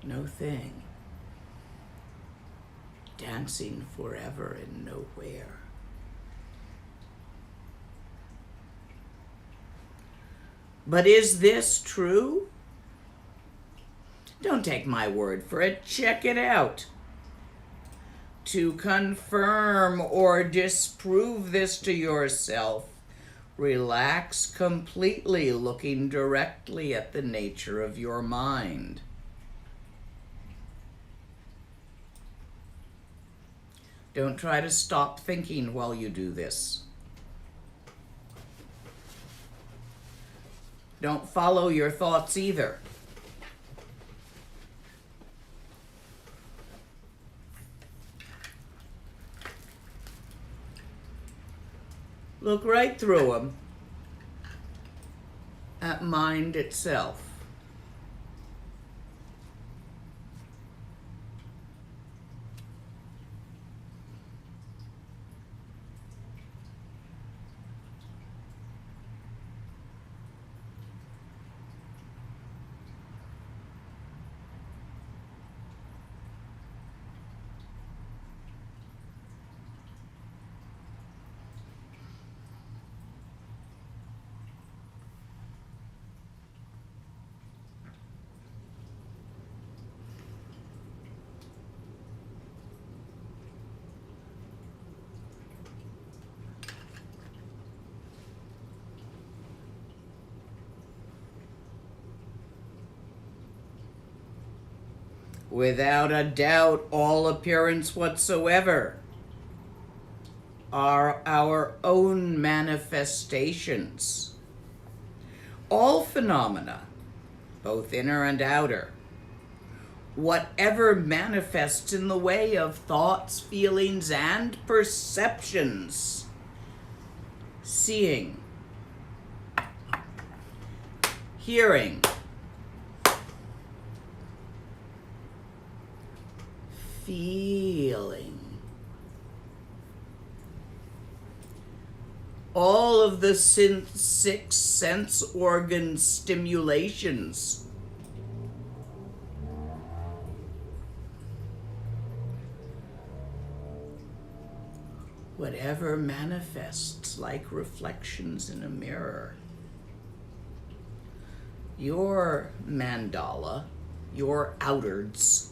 No thing. Dancing forever in nowhere. But is this true? Don't take my word for it. Check it out. To confirm or disprove this to yourself, relax completely, looking directly at the nature of your mind. Don't try to stop thinking while you do this. Don't follow your thoughts either. Look right through them at mind itself. Without a doubt, all appearance whatsoever are our own manifestations. All phenomena, both inner and outer, whatever manifests in the way of thoughts, feelings, and perceptions, seeing, hearing, feeling. All of the six sense organ stimulations whatever manifests like reflections in a mirror. Your mandala, your outards,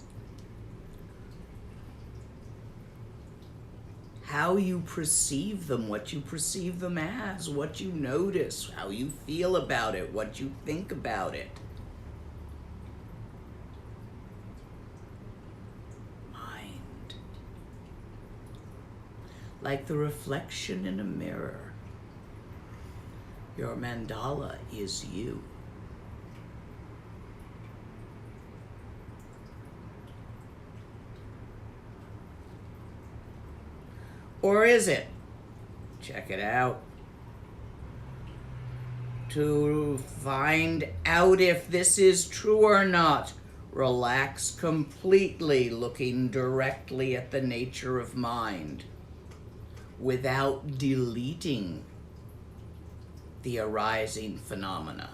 how you perceive them, what you perceive them as, what you notice, how you feel about it, what you think about it. Mind. Like the reflection in a mirror. Your mandala is you. Or is it? Check it out. To find out if this is true or not, relax completely, looking directly at the nature of mind without deleting the arising phenomena.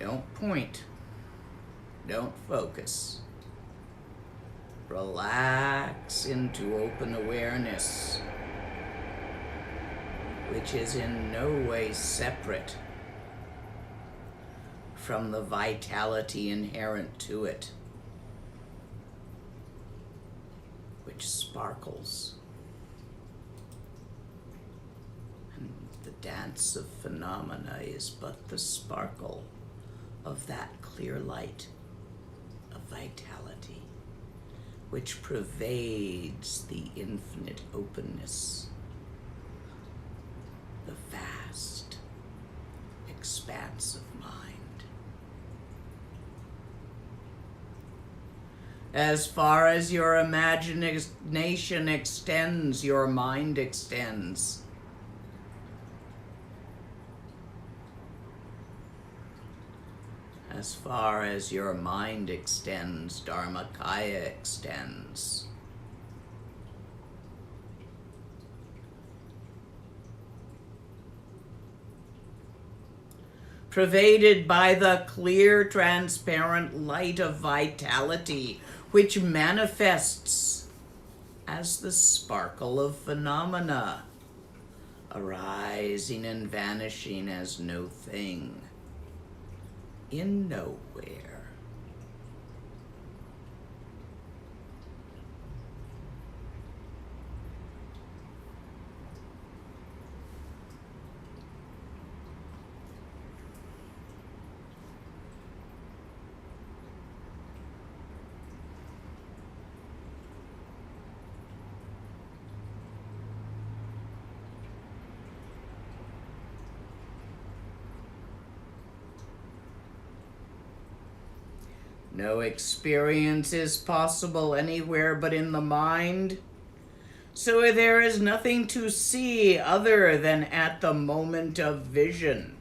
Don't point. Don't focus. Relax into open awareness, which is in no way separate from the vitality inherent to it, which sparkles. And the dance of phenomena is but the sparkle of that clear light of vitality, which pervades the infinite openness, the vast expanse of mind. As far as your imagination extends, your mind extends. As far as your mind extends, Dharmakaya extends. Pervaded by the clear, transparent light of vitality, which manifests as the sparkle of phenomena, arising and vanishing as no thing, in nowhere. No experience is possible anywhere but in the mind, so there is nothing to see other than at the moment of vision.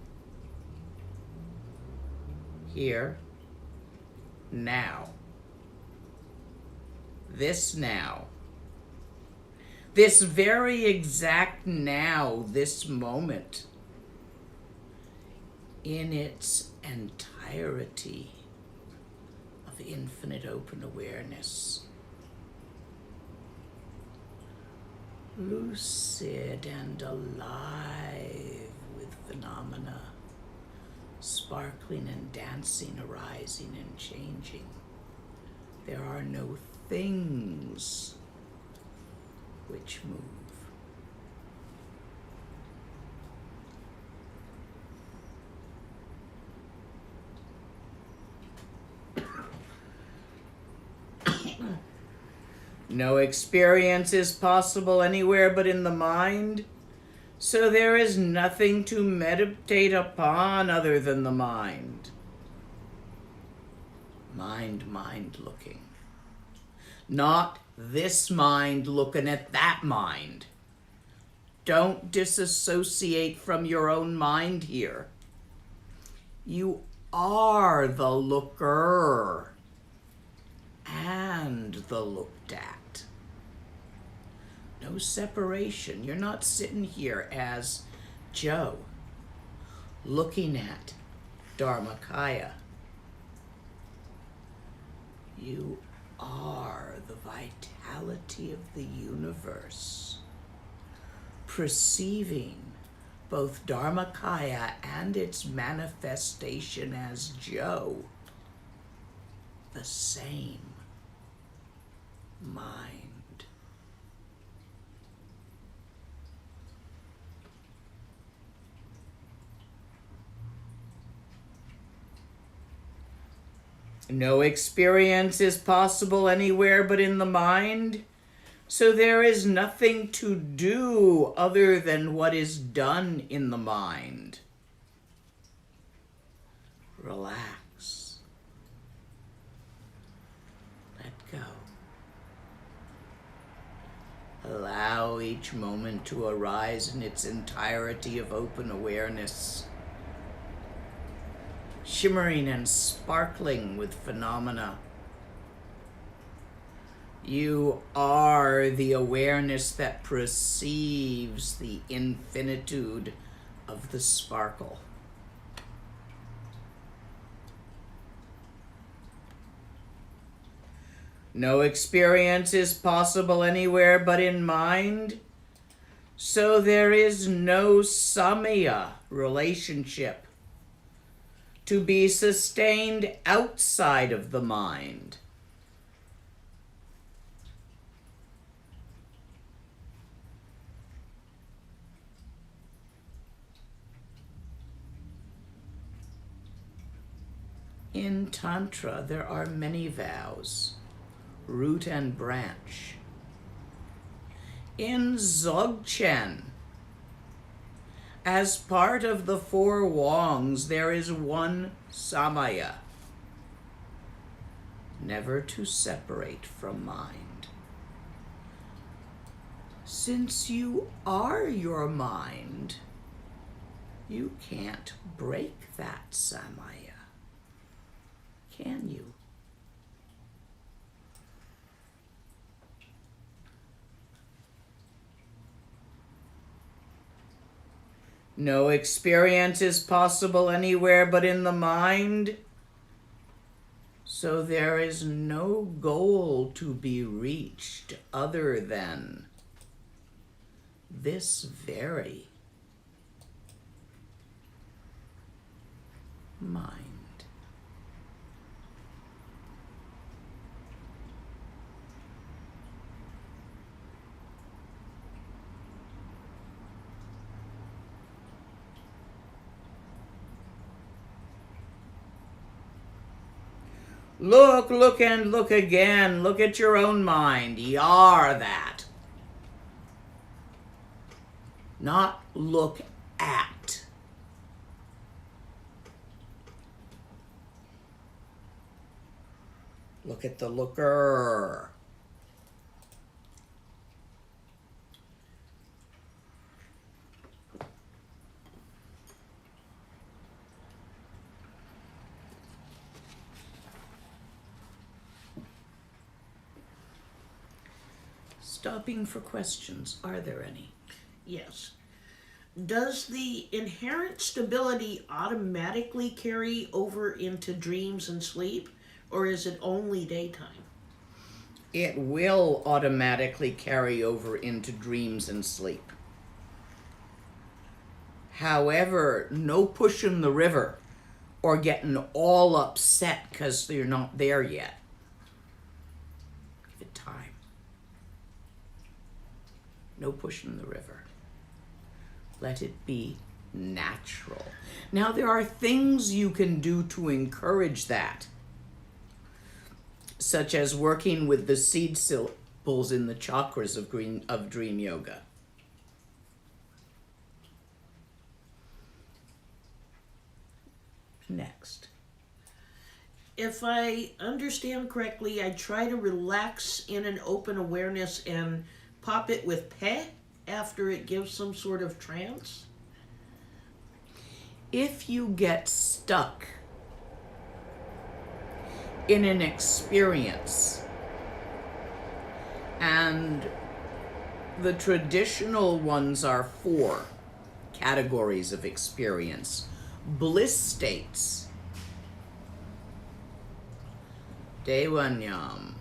Here, now. This now. This very exact now, this moment, in its entirety of infinite open awareness. Lucid and alive with phenomena, sparkling and dancing, arising and changing. There are no things which move. No experience is possible anywhere but in the mind, so there is nothing to meditate upon other than the mind. Mind looking. Not this mind looking at that mind. Don't disassociate from your own mind here. You are the looker and the looked at. No separation. You're not sitting here as Joe looking at Dharmakaya. You are the vitality of the universe, perceiving both Dharmakaya and its manifestation as Joe, the same mind. No experience is possible anywhere but in the mind, so there is nothing to do other than what is done in the mind. Relax. Let go. Allow each moment to arise in its entirety of open awareness, shimmering and sparkling with phenomena. You are the awareness that perceives the infinitude of the sparkle. No experience is possible anywhere but in mind, so there is no samaya relationship to be sustained outside of the mind. In Tantra, there are many vows, root and branch. In Zogchen, as part of the four wongs, there is one samaya, never to separate from mind. Since you are your mind, you can't break that samaya, can you? No experience is possible anywhere but in the mind, so there is no goal to be reached other than this very mind. Look and look again. Look at your own mind. You are that. Not look at. Look at the looker. Stopping for questions. Are there any? Yes. Does the inherent stability automatically carry over into dreams and sleep, or is it only daytime? It will automatically carry over into dreams and sleep. However, no pushing the river or getting all upset because you're not there yet. Give it time. No pushing the river. Let it be natural. Now, there are things you can do to encourage that, such as working with the seed syllables in the chakras of dream yoga. Next. if I understand correctly, I try to relax in an open awareness and pop it with pe after it gives some sort of trance. If you get stuck in an experience, and the traditional ones are 4 categories of experience. Bliss states, Dewanyam,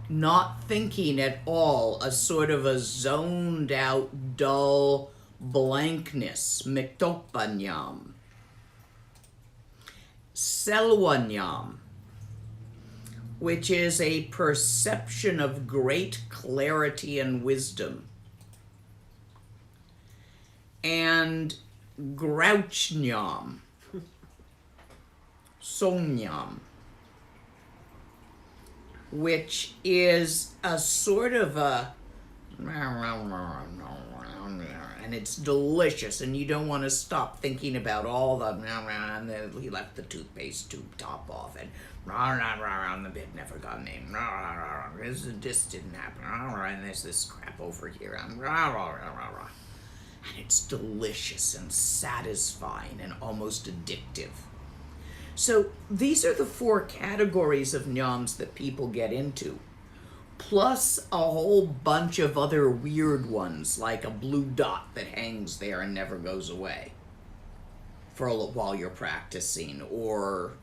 not thinking at all, a sort of a zoned out, dull blankness, Miktopanyam. Selwanyam, which is a perception of great clarity and wisdom. And Grouchnyam, Somnyam, which is a sort of a, and it's delicious, and you don't want to stop thinking about all the, and he left the toothpaste tube top off, and the bit never got named, this didn't happen, and there's this crap over here, and it's delicious and satisfying and almost addictive. So these are the 4 categories of nyams that people get into, plus a whole bunch of other weird ones, like a blue dot that hangs there and never goes away for while you're practicing, or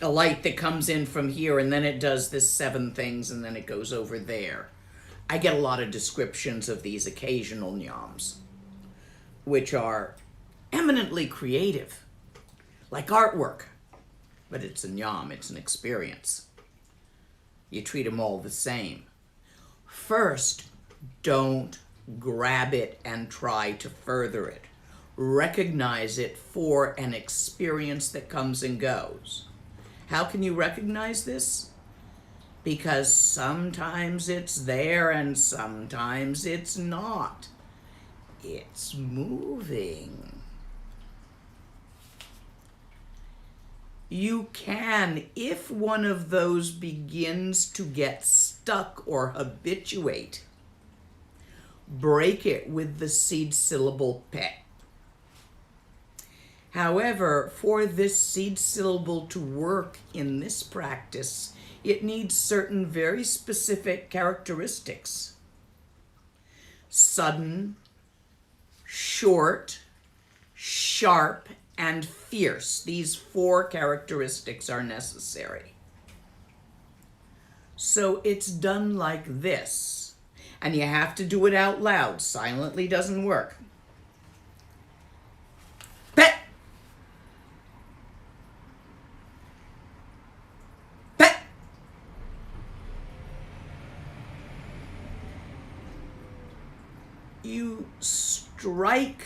a light that comes in from here and then it does this 7 things and then it goes over there. I get a lot of descriptions of these occasional nyams, which are eminently creative, like artwork, but it's a nyam, it's an experience. You treat them all the same. First, don't grab it and try to further it. Recognize it for an experience that comes and goes. How can you recognize this? Because sometimes it's there and sometimes it's not. It's moving. You can, if one of those begins to get stuck or habituate, break it with the seed syllable pe. However, for this seed syllable to work in this practice, it needs certain very specific characteristics. Sudden, short, sharp, and fierce. These 4 characteristics are necessary. So it's done like this. And you have to do it out loud. Silently doesn't work. Pet! Pet! You strike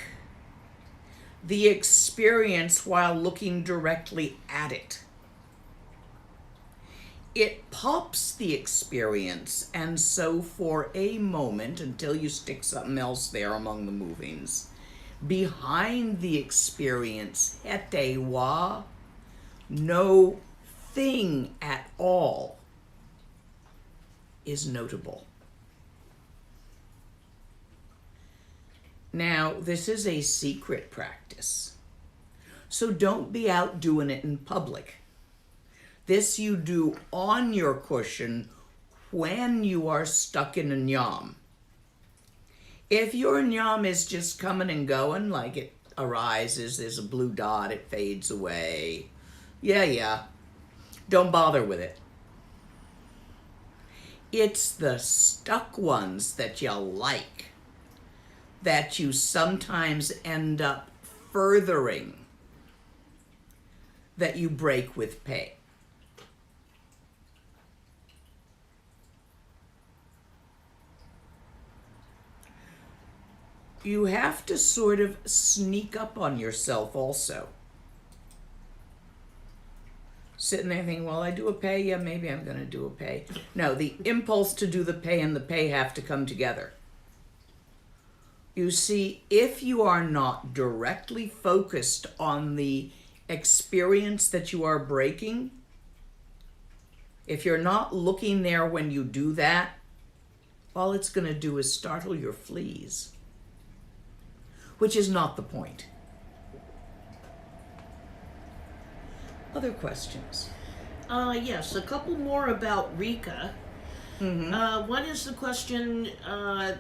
the experience while looking directly at it. It pops the experience, and so for a moment, until you stick something else there among the movings, behind the experience, hetewa, no thing at all is notable. Now, this is a secret practice, so don't be out doing it in public. This you do on your cushion when you are stuck in a nyam. If your nyam is just coming and going, like it arises, there's a blue dot, it fades away, yeah, don't bother with it. It's the stuck ones that you like, that you sometimes end up furthering, that you break with pe. You have to sort of sneak up on yourself also. Sitting there thinking, well, I do a pe, yeah, maybe I'm going to do a pe. No, the impulse to do the pe and the pe have to come together. You see, if you are not directly focused on the experience that you are breaking, if you're not looking there when you do that, all it's going to do is startle your fleas, which is not the point. Other questions? Yes, a couple more about Rika. One is the question,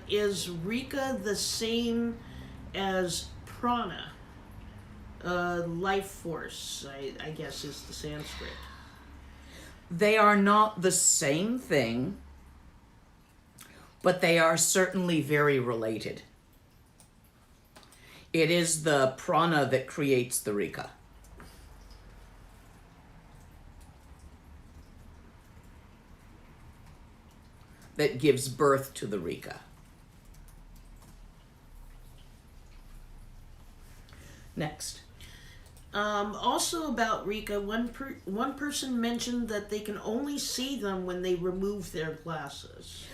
is Rika the same as Prana? Life force, I guess is the Sanskrit. They are not the same thing, but they are certainly very related. It is the prana that creates the Rika. That gives birth to the Rika. Next. Also about Rika, one person mentioned that they can only see them when they remove their glasses.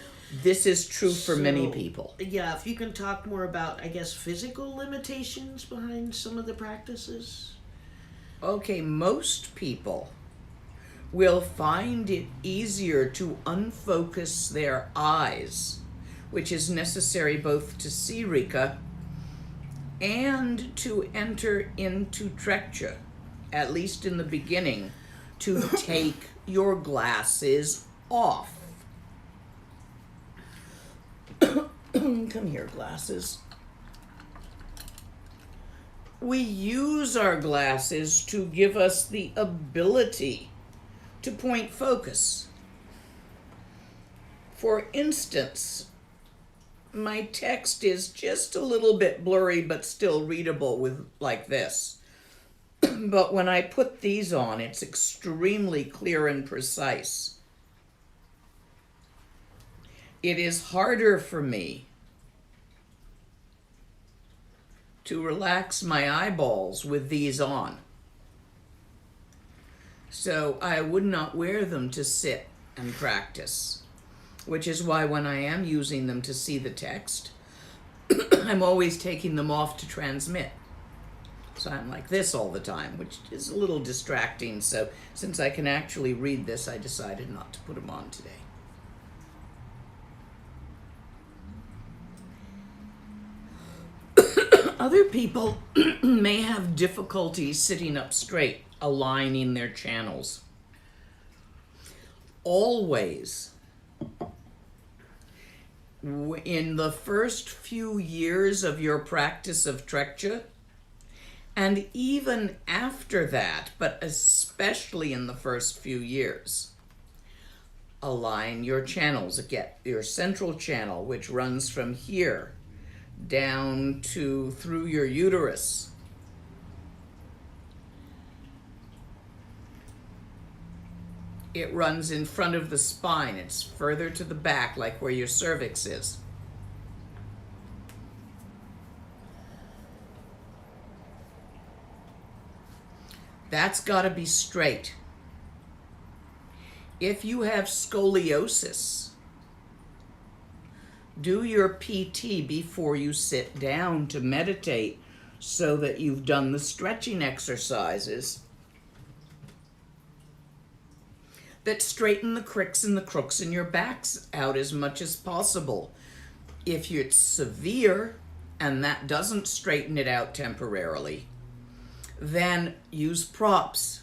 This is true for many people. Yeah, if you can talk more about, I guess, physical limitations behind some of the practices. Okay, most people will find it easier to unfocus their eyes, which is necessary both to see Rika and to enter into Trekchö, at least in the beginning, to take your glasses off. Come here, glasses. We use our glasses to give us the ability to point focus. For instance, my text is just a little bit blurry but still readable with like this. But when I put these on, it's extremely clear and precise. It is harder for me to relax my eyeballs with these on. So I would not wear them to sit and practice, which is why when I am using them to see the text, I'm always taking them off to transmit. So I'm like this all the time, which is a little distracting. So since I can actually read this, I decided not to put them on today. Other people may have difficulty sitting up straight, aligning their channels. Always, in the first few years of your practice of Trekchö, and even after that, but especially in the first few years, align your channels. Get your central channel, which runs from here down to through your uterus. It runs in front of the spine. It's further to the back, like where your cervix is. That's got to be straight. If you have scoliosis, do your PT before you sit down to meditate so that you've done the stretching exercises that straighten the cricks and the crooks in your backs out as much as possible. If it's severe and that doesn't straighten it out temporarily, then use props.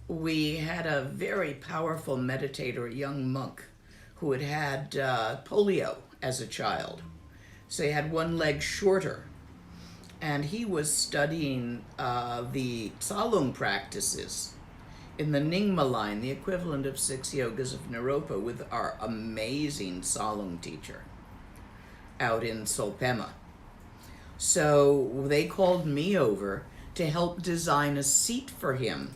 We had a very powerful meditator, a young monk, who had had polio as a child. So he had one leg shorter. And he was studying the Tsalung practices in the Nyingma line, the equivalent of 6 yogas of Naropa, with our amazing Tsalung teacher out in Solpema. So they called me over to help design a seat for him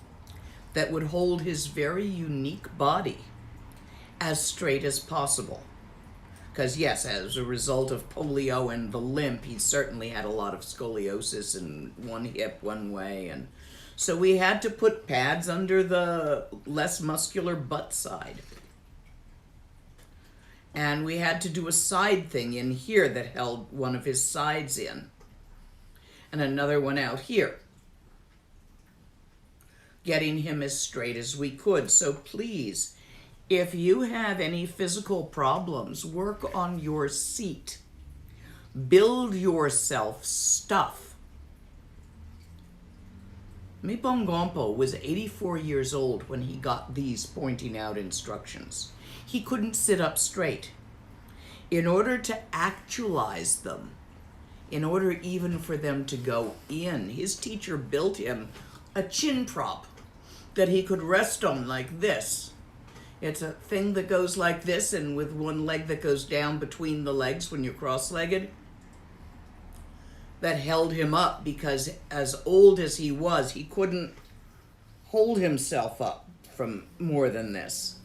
that would hold his very unique body as straight as possible. Because yes, as a result of polio and the limp, he certainly had a lot of scoliosis in one hip one way. And so we had to put pads under the less muscular butt side. And we had to do a side thing in here that held one of his sides in, and another one out here, getting him as straight as we could. So please, if you have any physical problems, work on your seat. Build yourself stuff. Mipong Gompo was 84 years old when he got these pointing out instructions. He couldn't sit up straight. In order to actualize them, in order even for them to go in, his teacher built him a chin prop that he could rest on like this. It's a thing that goes like this, and with one leg that goes down between the legs when you're cross-legged. That held him up, because as old as he was, he couldn't hold himself up from more than this.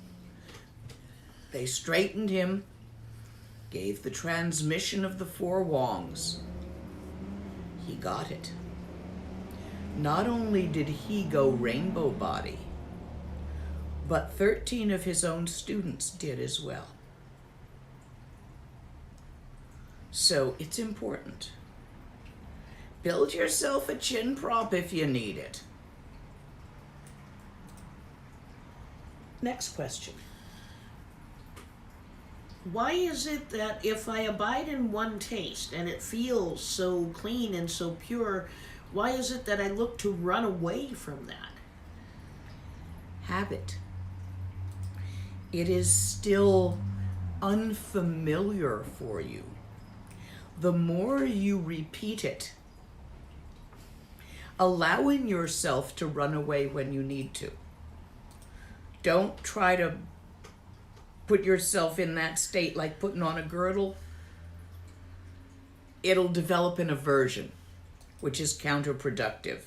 They straightened him, gave the transmission of the four wongs. He got it. Not only did he go rainbow body, but 13 of his own students did as well. So it's important. Build yourself a chin prop if you need it. Next question. Why is it that if I abide in one taste and it feels so clean and so pure, why is it that I look to run away from that? Habit. It is still unfamiliar for you. The more you repeat it, allowing yourself to run away when you need to. Don't try to put yourself in that state like putting on a girdle. It'll develop an aversion, which is counterproductive.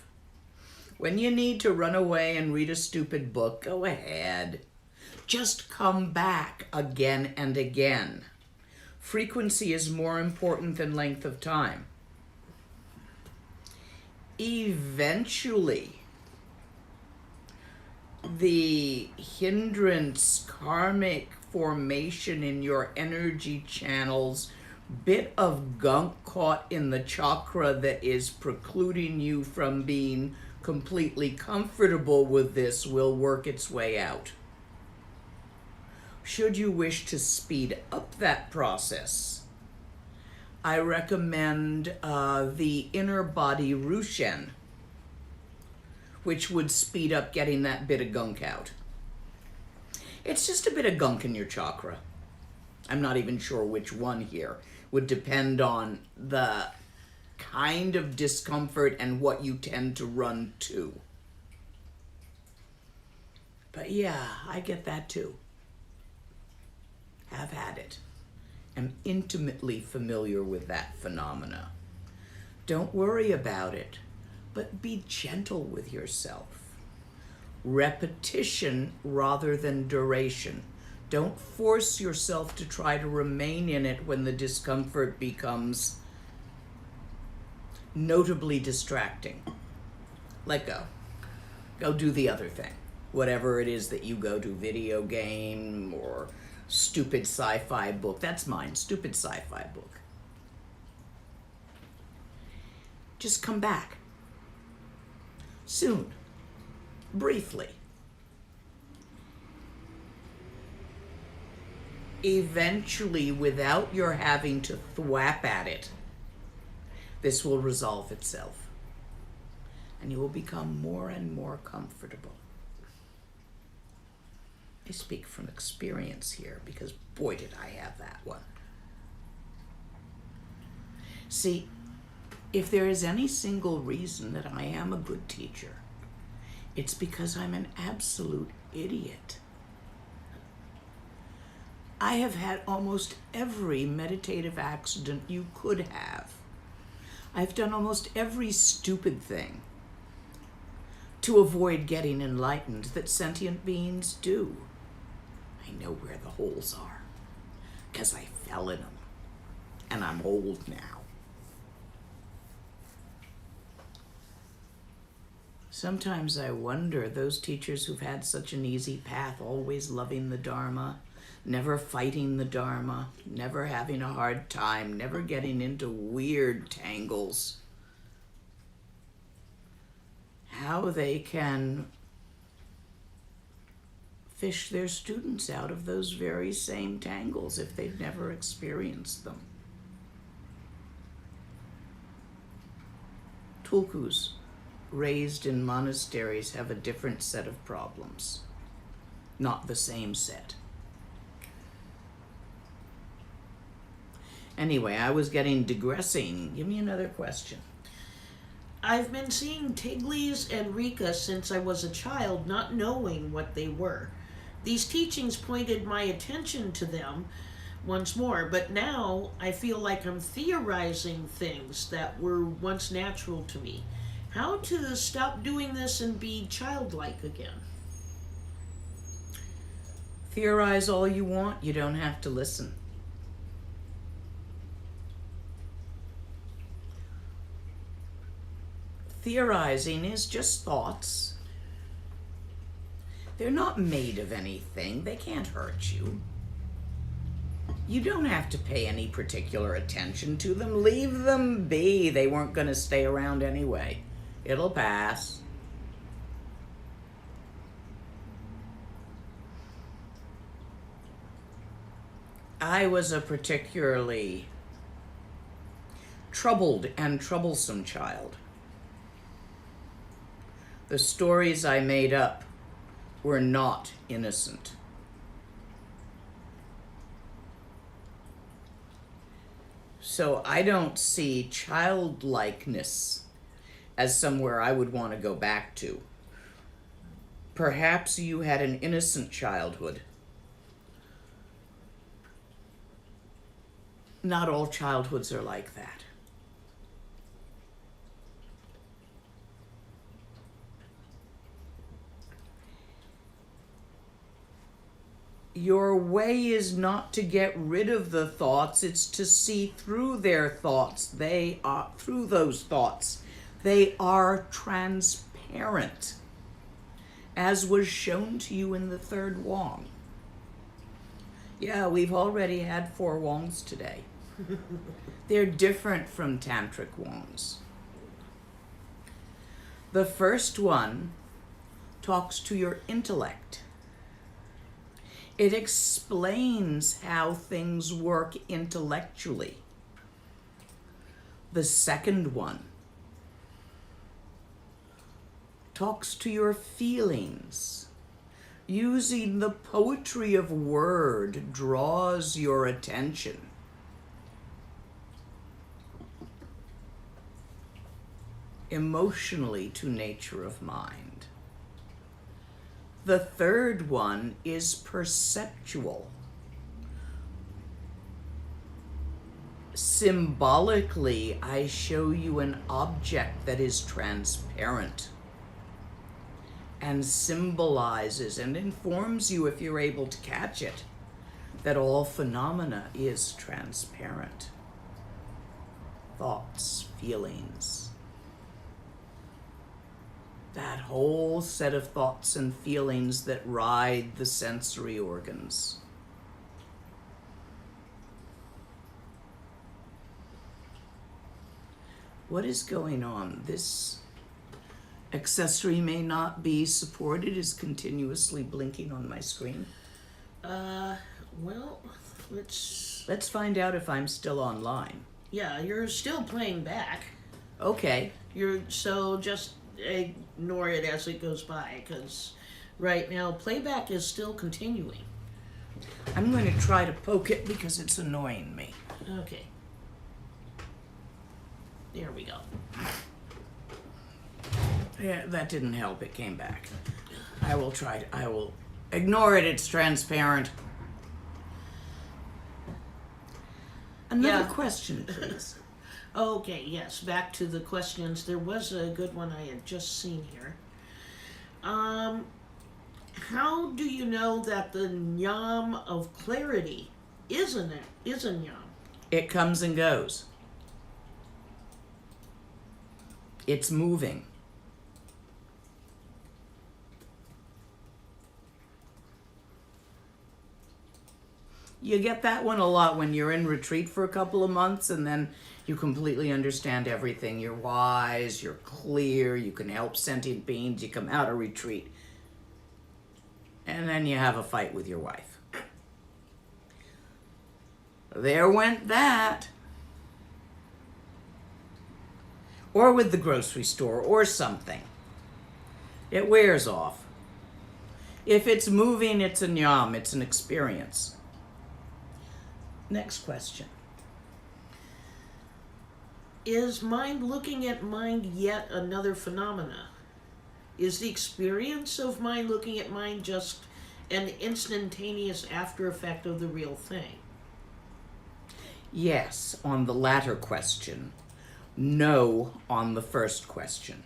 When you need to run away and read a stupid book, go ahead. Just come back again and again. Frequency is more important than length of time. Eventually, the hindrance, karmic formation in your energy channels, bit of gunk caught in the chakra that is precluding you from being completely comfortable with this will work its way out. Should you wish to speed up that process, I recommend the inner body Rushen, which would speed up getting that bit of gunk out. It's just a bit of gunk in your chakra. I'm not even sure which one here. Would depend on the kind of discomfort and what you tend to run to. But yeah, I get that too. Have had it. Am intimately familiar with that phenomena. Don't worry about it, but be gentle with yourself. Repetition rather than duration. Don't force yourself to try to remain in it when the discomfort becomes notably distracting. Let go. Go do the other thing. Whatever it is that you go to, video game or stupid sci-fi book. That's mine, stupid sci-fi book. Just come back. Soon. Briefly. Eventually, without your having to thwap at it, this will resolve itself. And you will become more and more comfortable. I speak from experience here because boy did I have that one. See, if there is any single reason that I am a good teacher, it's because I'm an absolute idiot. I have had almost every meditative accident you could have. I've done almost every stupid thing to avoid getting enlightened that sentient beings do. I know where the holes are, because I fell in them, and I'm old now. Sometimes I wonder, those teachers who've had such an easy path, always loving the Dharma, never fighting the Dharma, never having a hard time, never getting into weird tangles, how they can fish their students out of those very same tangles if they've never experienced them. Tulkus raised in monasteries have a different set of problems, not the same set. Anyway, I was getting digressing. Give me another question. I've been seeing Tiglies and Rika since I was a child, not knowing what they were. These teachings pointed my attention to them once more, but now I feel like I'm theorizing things that were once natural to me. How to stop doing this and be childlike again? Theorize all you want, you don't have to listen. Theorizing is just thoughts. They're not made of anything. They can't hurt you. You don't have to pay any particular attention to them. Leave them be. They weren't going to stay around anyway. It'll pass. I was a particularly troubled and troublesome child. The stories I made up were not innocent. So I don't see childlikeness as somewhere I would want to go back to. Perhaps you had an innocent childhood. Not all childhoods are like that. Your way is not to get rid of the thoughts, it's to see through their thoughts. They are, through those thoughts, they are transparent, as was shown to you in the third Wong. Yeah, we've already had 4 Wongs today. They're different from Tantric Wongs. The first one talks to your intellect. It explains how things work intellectually. The second one talks to your feelings. Using the poetry of word draws your attention. Emotionally to nature of mind. The third one is perceptual. Symbolically, I show you an object that is transparent and symbolizes and informs you, if you're able to catch it, that all phenomena is transparent. Thoughts, feelings. That whole set of thoughts and feelings that ride the sensory organs. What is going on? This accessory may not be supported, is continuously blinking on my screen. Well, Let's find out if I'm still online. Yeah, you're still playing back. Okay. So just ignore it as it goes by, because right now playback is still continuing. I'm going to try to poke it because it's annoying me. Okay. There we go. Yeah, that didn't help. It came back. I will ignore it. It's transparent. Another question, please. Okay, yes, back to the questions. There was a good one I had just seen here. How do you know that the nyam of clarity is a nyam? It comes and goes. It's moving. You get that one a lot when you're in retreat for a couple of months, and then you completely understand everything. You're wise, you're clear, you can help sentient beings, you come out of retreat. And then you have a fight with your wife. There went that. Or with the grocery store, or something. It wears off. If it's moving, it's a nyam, it's an experience. Next question. Is mind looking at mind yet another phenomena? Is the experience of mind looking at mind just an instantaneous after effect of the real thing? Yes, on the latter question. No, on the first question.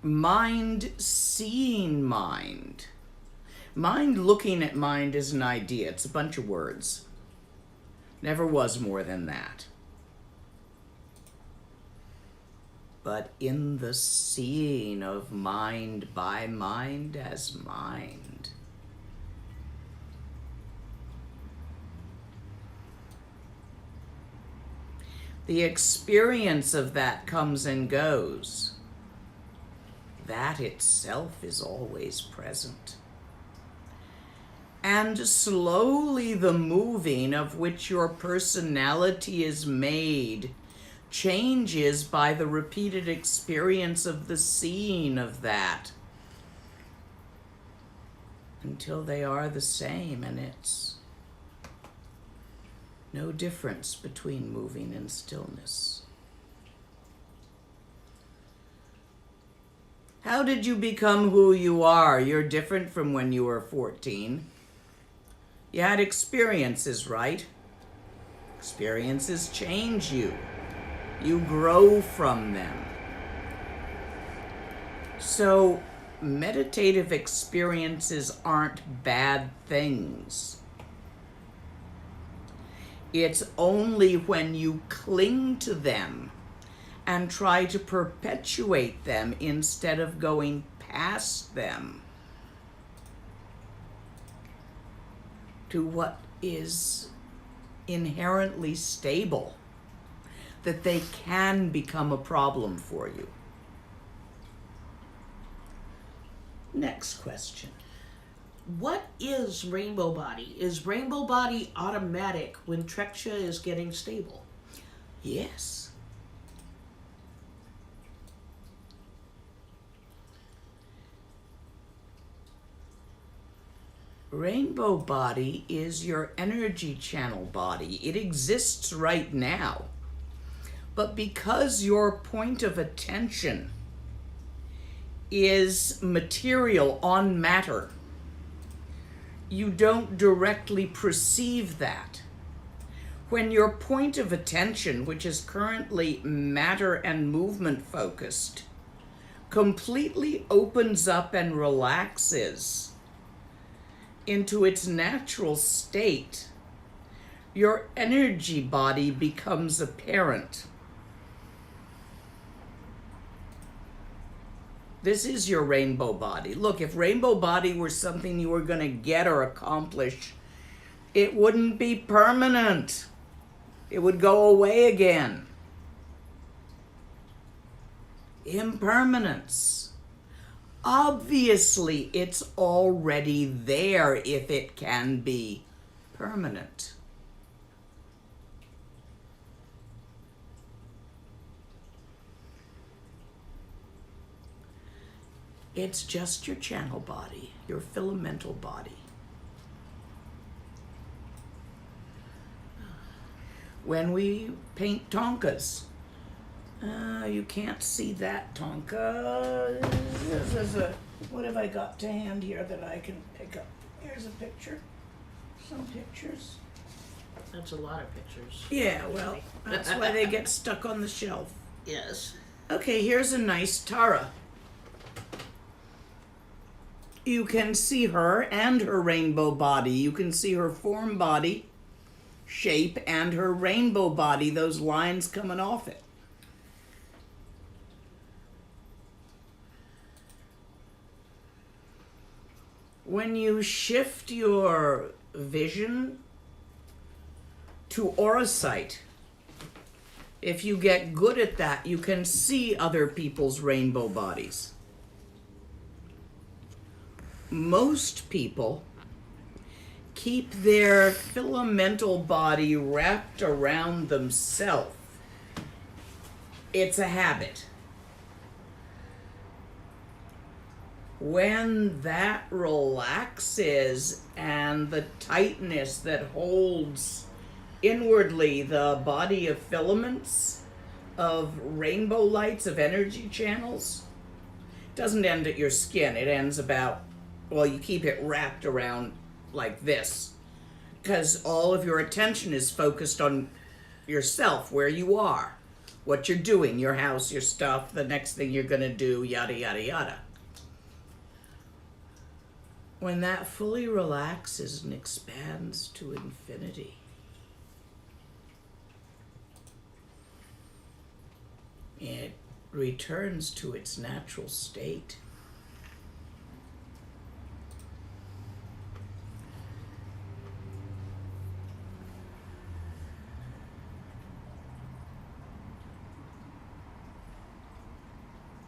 Mind seeing mind. Mind looking at mind is an idea. It's a bunch of words. Never was more than that. But in the seeing of mind by mind as mind, the experience of that comes and goes. That itself is always present. And slowly the moving of which your personality is made changes by the repeated experience of the seeing of that, until they are the same, and it's no difference between moving and stillness. How did you become who you are? You're different from when you were 14. You had experiences, right? Experiences change you. You grow from them. So, meditative experiences aren't bad things. It's only when you cling to them and try to perpetuate them instead of going past them to what is inherently stable, that they can become a problem for you. Next question. What is rainbow body? Is rainbow body automatic when Trekchö is getting stable? Yes. Rainbow body is your energy channel body. It exists right now. But because your point of attention is material on matter, you don't directly perceive that. When your point of attention, which is currently matter and movement focused, completely opens up and relaxes into its natural state, your energy body becomes apparent. This is your rainbow body. Look, if rainbow body were something you were going to get or accomplish, it wouldn't be permanent. It would go away again. Impermanence. Obviously, it's already there if it can be permanent. It's just your channel body, your filamental body. When we paint tonkas, you can't see that tonka. What have I got to hand here that I can pick up? Here's a picture. Some pictures. That's a lot of pictures. Yeah, well, that's why they get stuck on the shelf. Yes. Okay, here's a nice Tara. You can see her and her rainbow body. You can see her form body, shape, and her rainbow body, those lines coming off it. When you shift your vision to aura sight, if you get good at that, you can see other people's rainbow bodies. Most people keep their filamental body wrapped around themselves. It's a habit. When that relaxes and the tightness that holds inwardly the body of filaments, of rainbow lights, of energy channels, doesn't end at your skin. It ends about, well, you keep it wrapped around like this, because all of your attention is focused on yourself, where you are, what you're doing, your house, your stuff, the next thing you're going to do, yada, yada, yada. When that fully relaxes and expands to infinity, it returns to its natural state.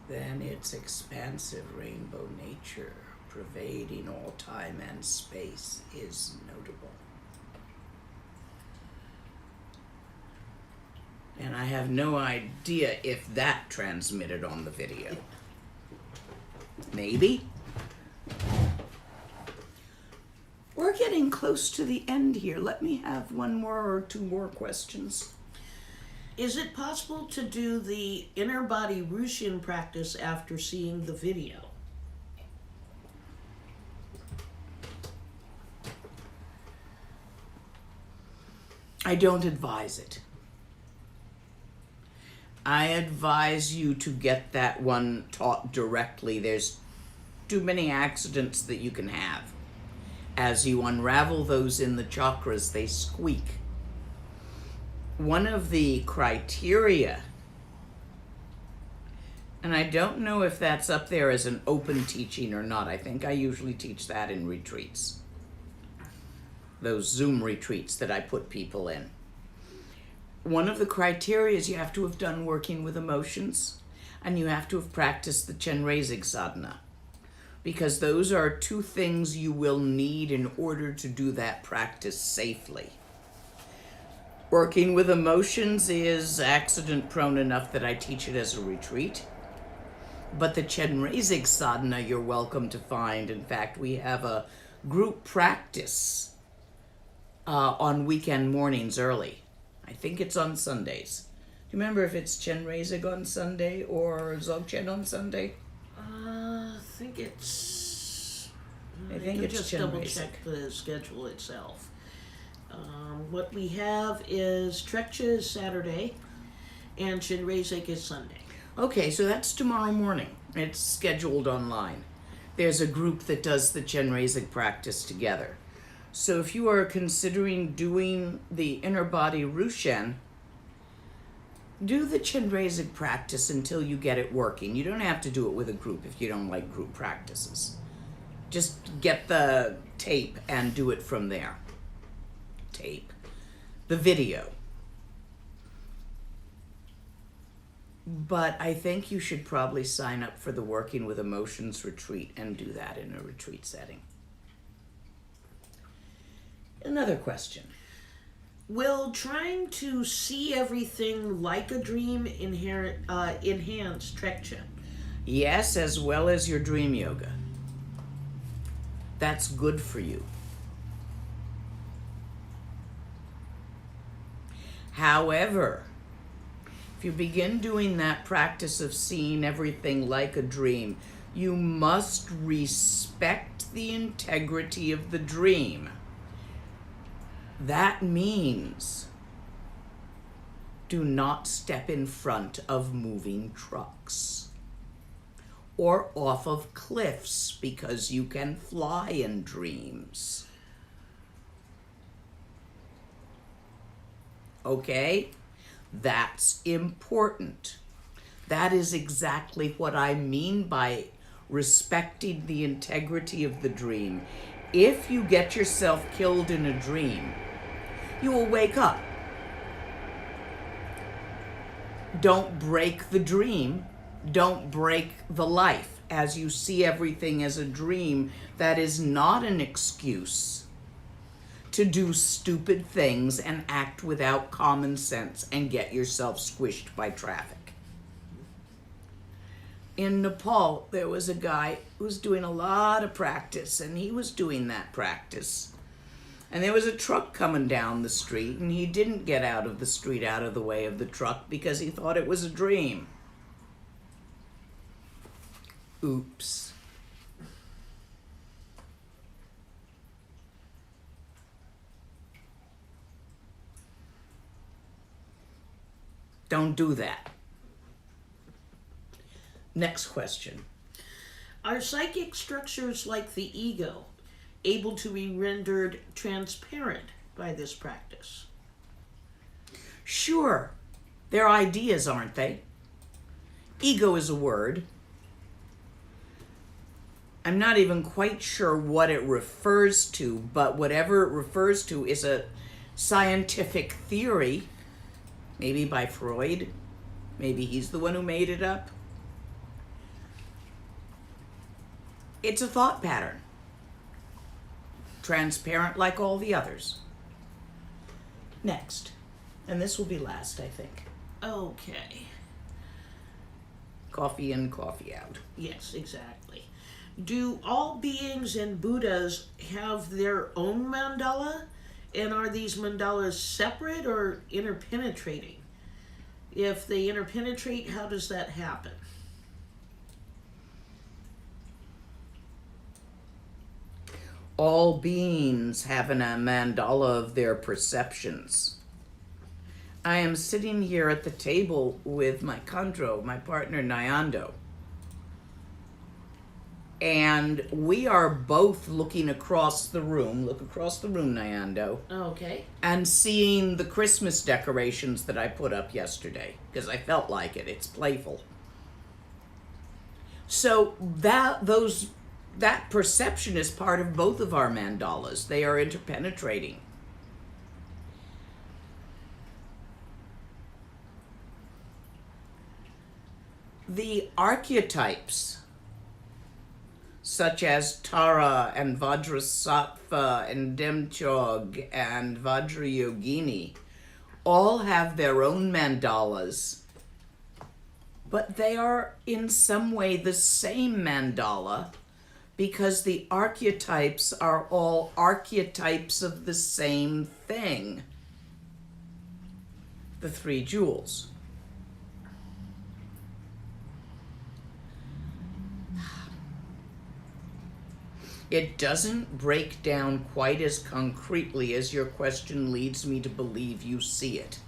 Then its expansive rainbow nature, pervading all time and space, is notable. And I have no idea if that transmitted on the video. Maybe. We're getting close to the end here. Let me have one more or two more questions. Is it possible to do the inner body Rushin practice after seeing the video? I don't advise it. I advise you to get that one taught directly. There's too many accidents that you can have. As you unravel those in the chakras, they squeak. One of the criteria, and I don't know if that's up there as an open teaching or not. I think I usually teach that in retreats. Those Zoom retreats that I put people in. One of the criteria is you have to have done working with emotions, and you have to have practiced the Chenrezig sadhana, because those are two things you will need in order to do that practice safely. Working with emotions is accident prone enough that I teach it as a retreat. But the Chenrezig sadhana you're welcome to find. In fact, we have a group practice on weekend mornings early. I think it's on Sundays. Do you remember if it's Chenrezig on Sunday or Zogchen on Sunday? I think it's... I think it's just Chenrezig. double check the schedule itself. What we have is Trekchö is Saturday and Chenrezig is Sunday. Okay, so that's tomorrow morning. It's scheduled online. There's a group that does the Chenrezig practice together. So if you are considering doing the inner body Rushen, do the Chenrezig practice until you get it working. You don't have to do it with a group if you don't like group practices. Just get the tape and do it from there. The video. But I think you should probably sign up for the Working with Emotions retreat and do that in a retreat setting. Another question. Will trying to see everything like a dream enhance Trekchö? Yes, as well as your dream yoga. That's good for you. However, if you begin doing that practice of seeing everything like a dream, you must respect the integrity of the dream. That means do not step in front of moving trucks or off of cliffs, because you can fly in dreams. Okay? That's important. That is exactly what I mean by respecting the integrity of the dream. If you get yourself killed in a dream, you will wake up. Don't break the dream. Don't break the life. As you see everything as a dream, that is not an excuse to do stupid things and act without common sense and get yourself squished by traffic. In Nepal, there was a guy who was doing a lot of practice, and he was doing that practice. And there was a truck coming down the street, and he didn't get out of the street out of the way of the truck because he thought it was a dream. Oops. Don't do that. Next question. Are psychic structures like the ego able to be rendered transparent by this practice? Sure. They're ideas, aren't they? Ego is a word. I'm not even quite sure what it refers to, but whatever it refers to is a scientific theory, maybe by Freud. Maybe he's the one who made it up. It's a thought pattern. Transparent like all the others. Next. And this will be last, I think. Okay. Coffee in, coffee out. Yes, exactly. Do all beings and Buddhas have their own mandala? And are these mandalas separate or interpenetrating? If they interpenetrate, how does that happen? All beings have a mandala of their perceptions. I am sitting here at the table with my Khandro, my partner Nyando. And we are both looking across the room, look across the room, Nyando. Okay. And seeing the Christmas decorations that I put up yesterday, because I felt like it. It's playful. So that perception is part of both of our mandalas. They are interpenetrating. The archetypes, such as Tara and Vajrasattva and Demchog and Vajrayogini, all have their own mandalas, but they are in some way the same mandala because the archetypes are all archetypes of the same thing, the three jewels. It doesn't break down quite as concretely as your question leads me to believe you see it.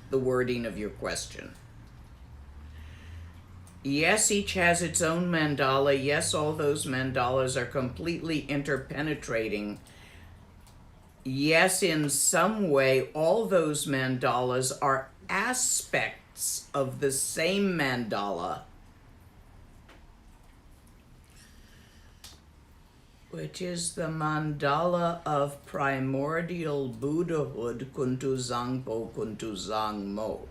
The wording of your question. Yes, each has its own mandala. Yes, all those mandalas are completely interpenetrating. Yes, in some way, all those mandalas are aspects of the same mandala, which is the mandala of primordial Buddhahood, Kuntu Zangpo, Kuntu Zangmo.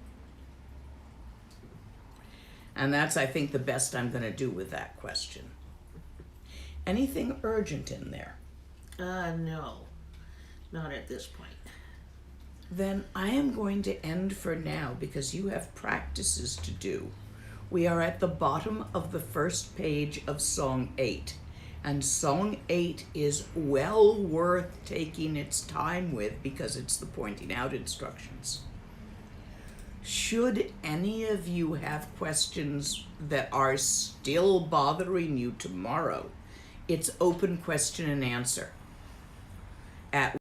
And that's, I think, the best I'm going to do with that question. Anything urgent in there? No. Not at this point. Then I am going to end for now because you have practices to do. We are at the bottom of the first page of Song 8. And Song 8 is well worth taking its time with because it's the pointing out instructions. Should any of you have questions that are still bothering you tomorrow, it's open question and answer. At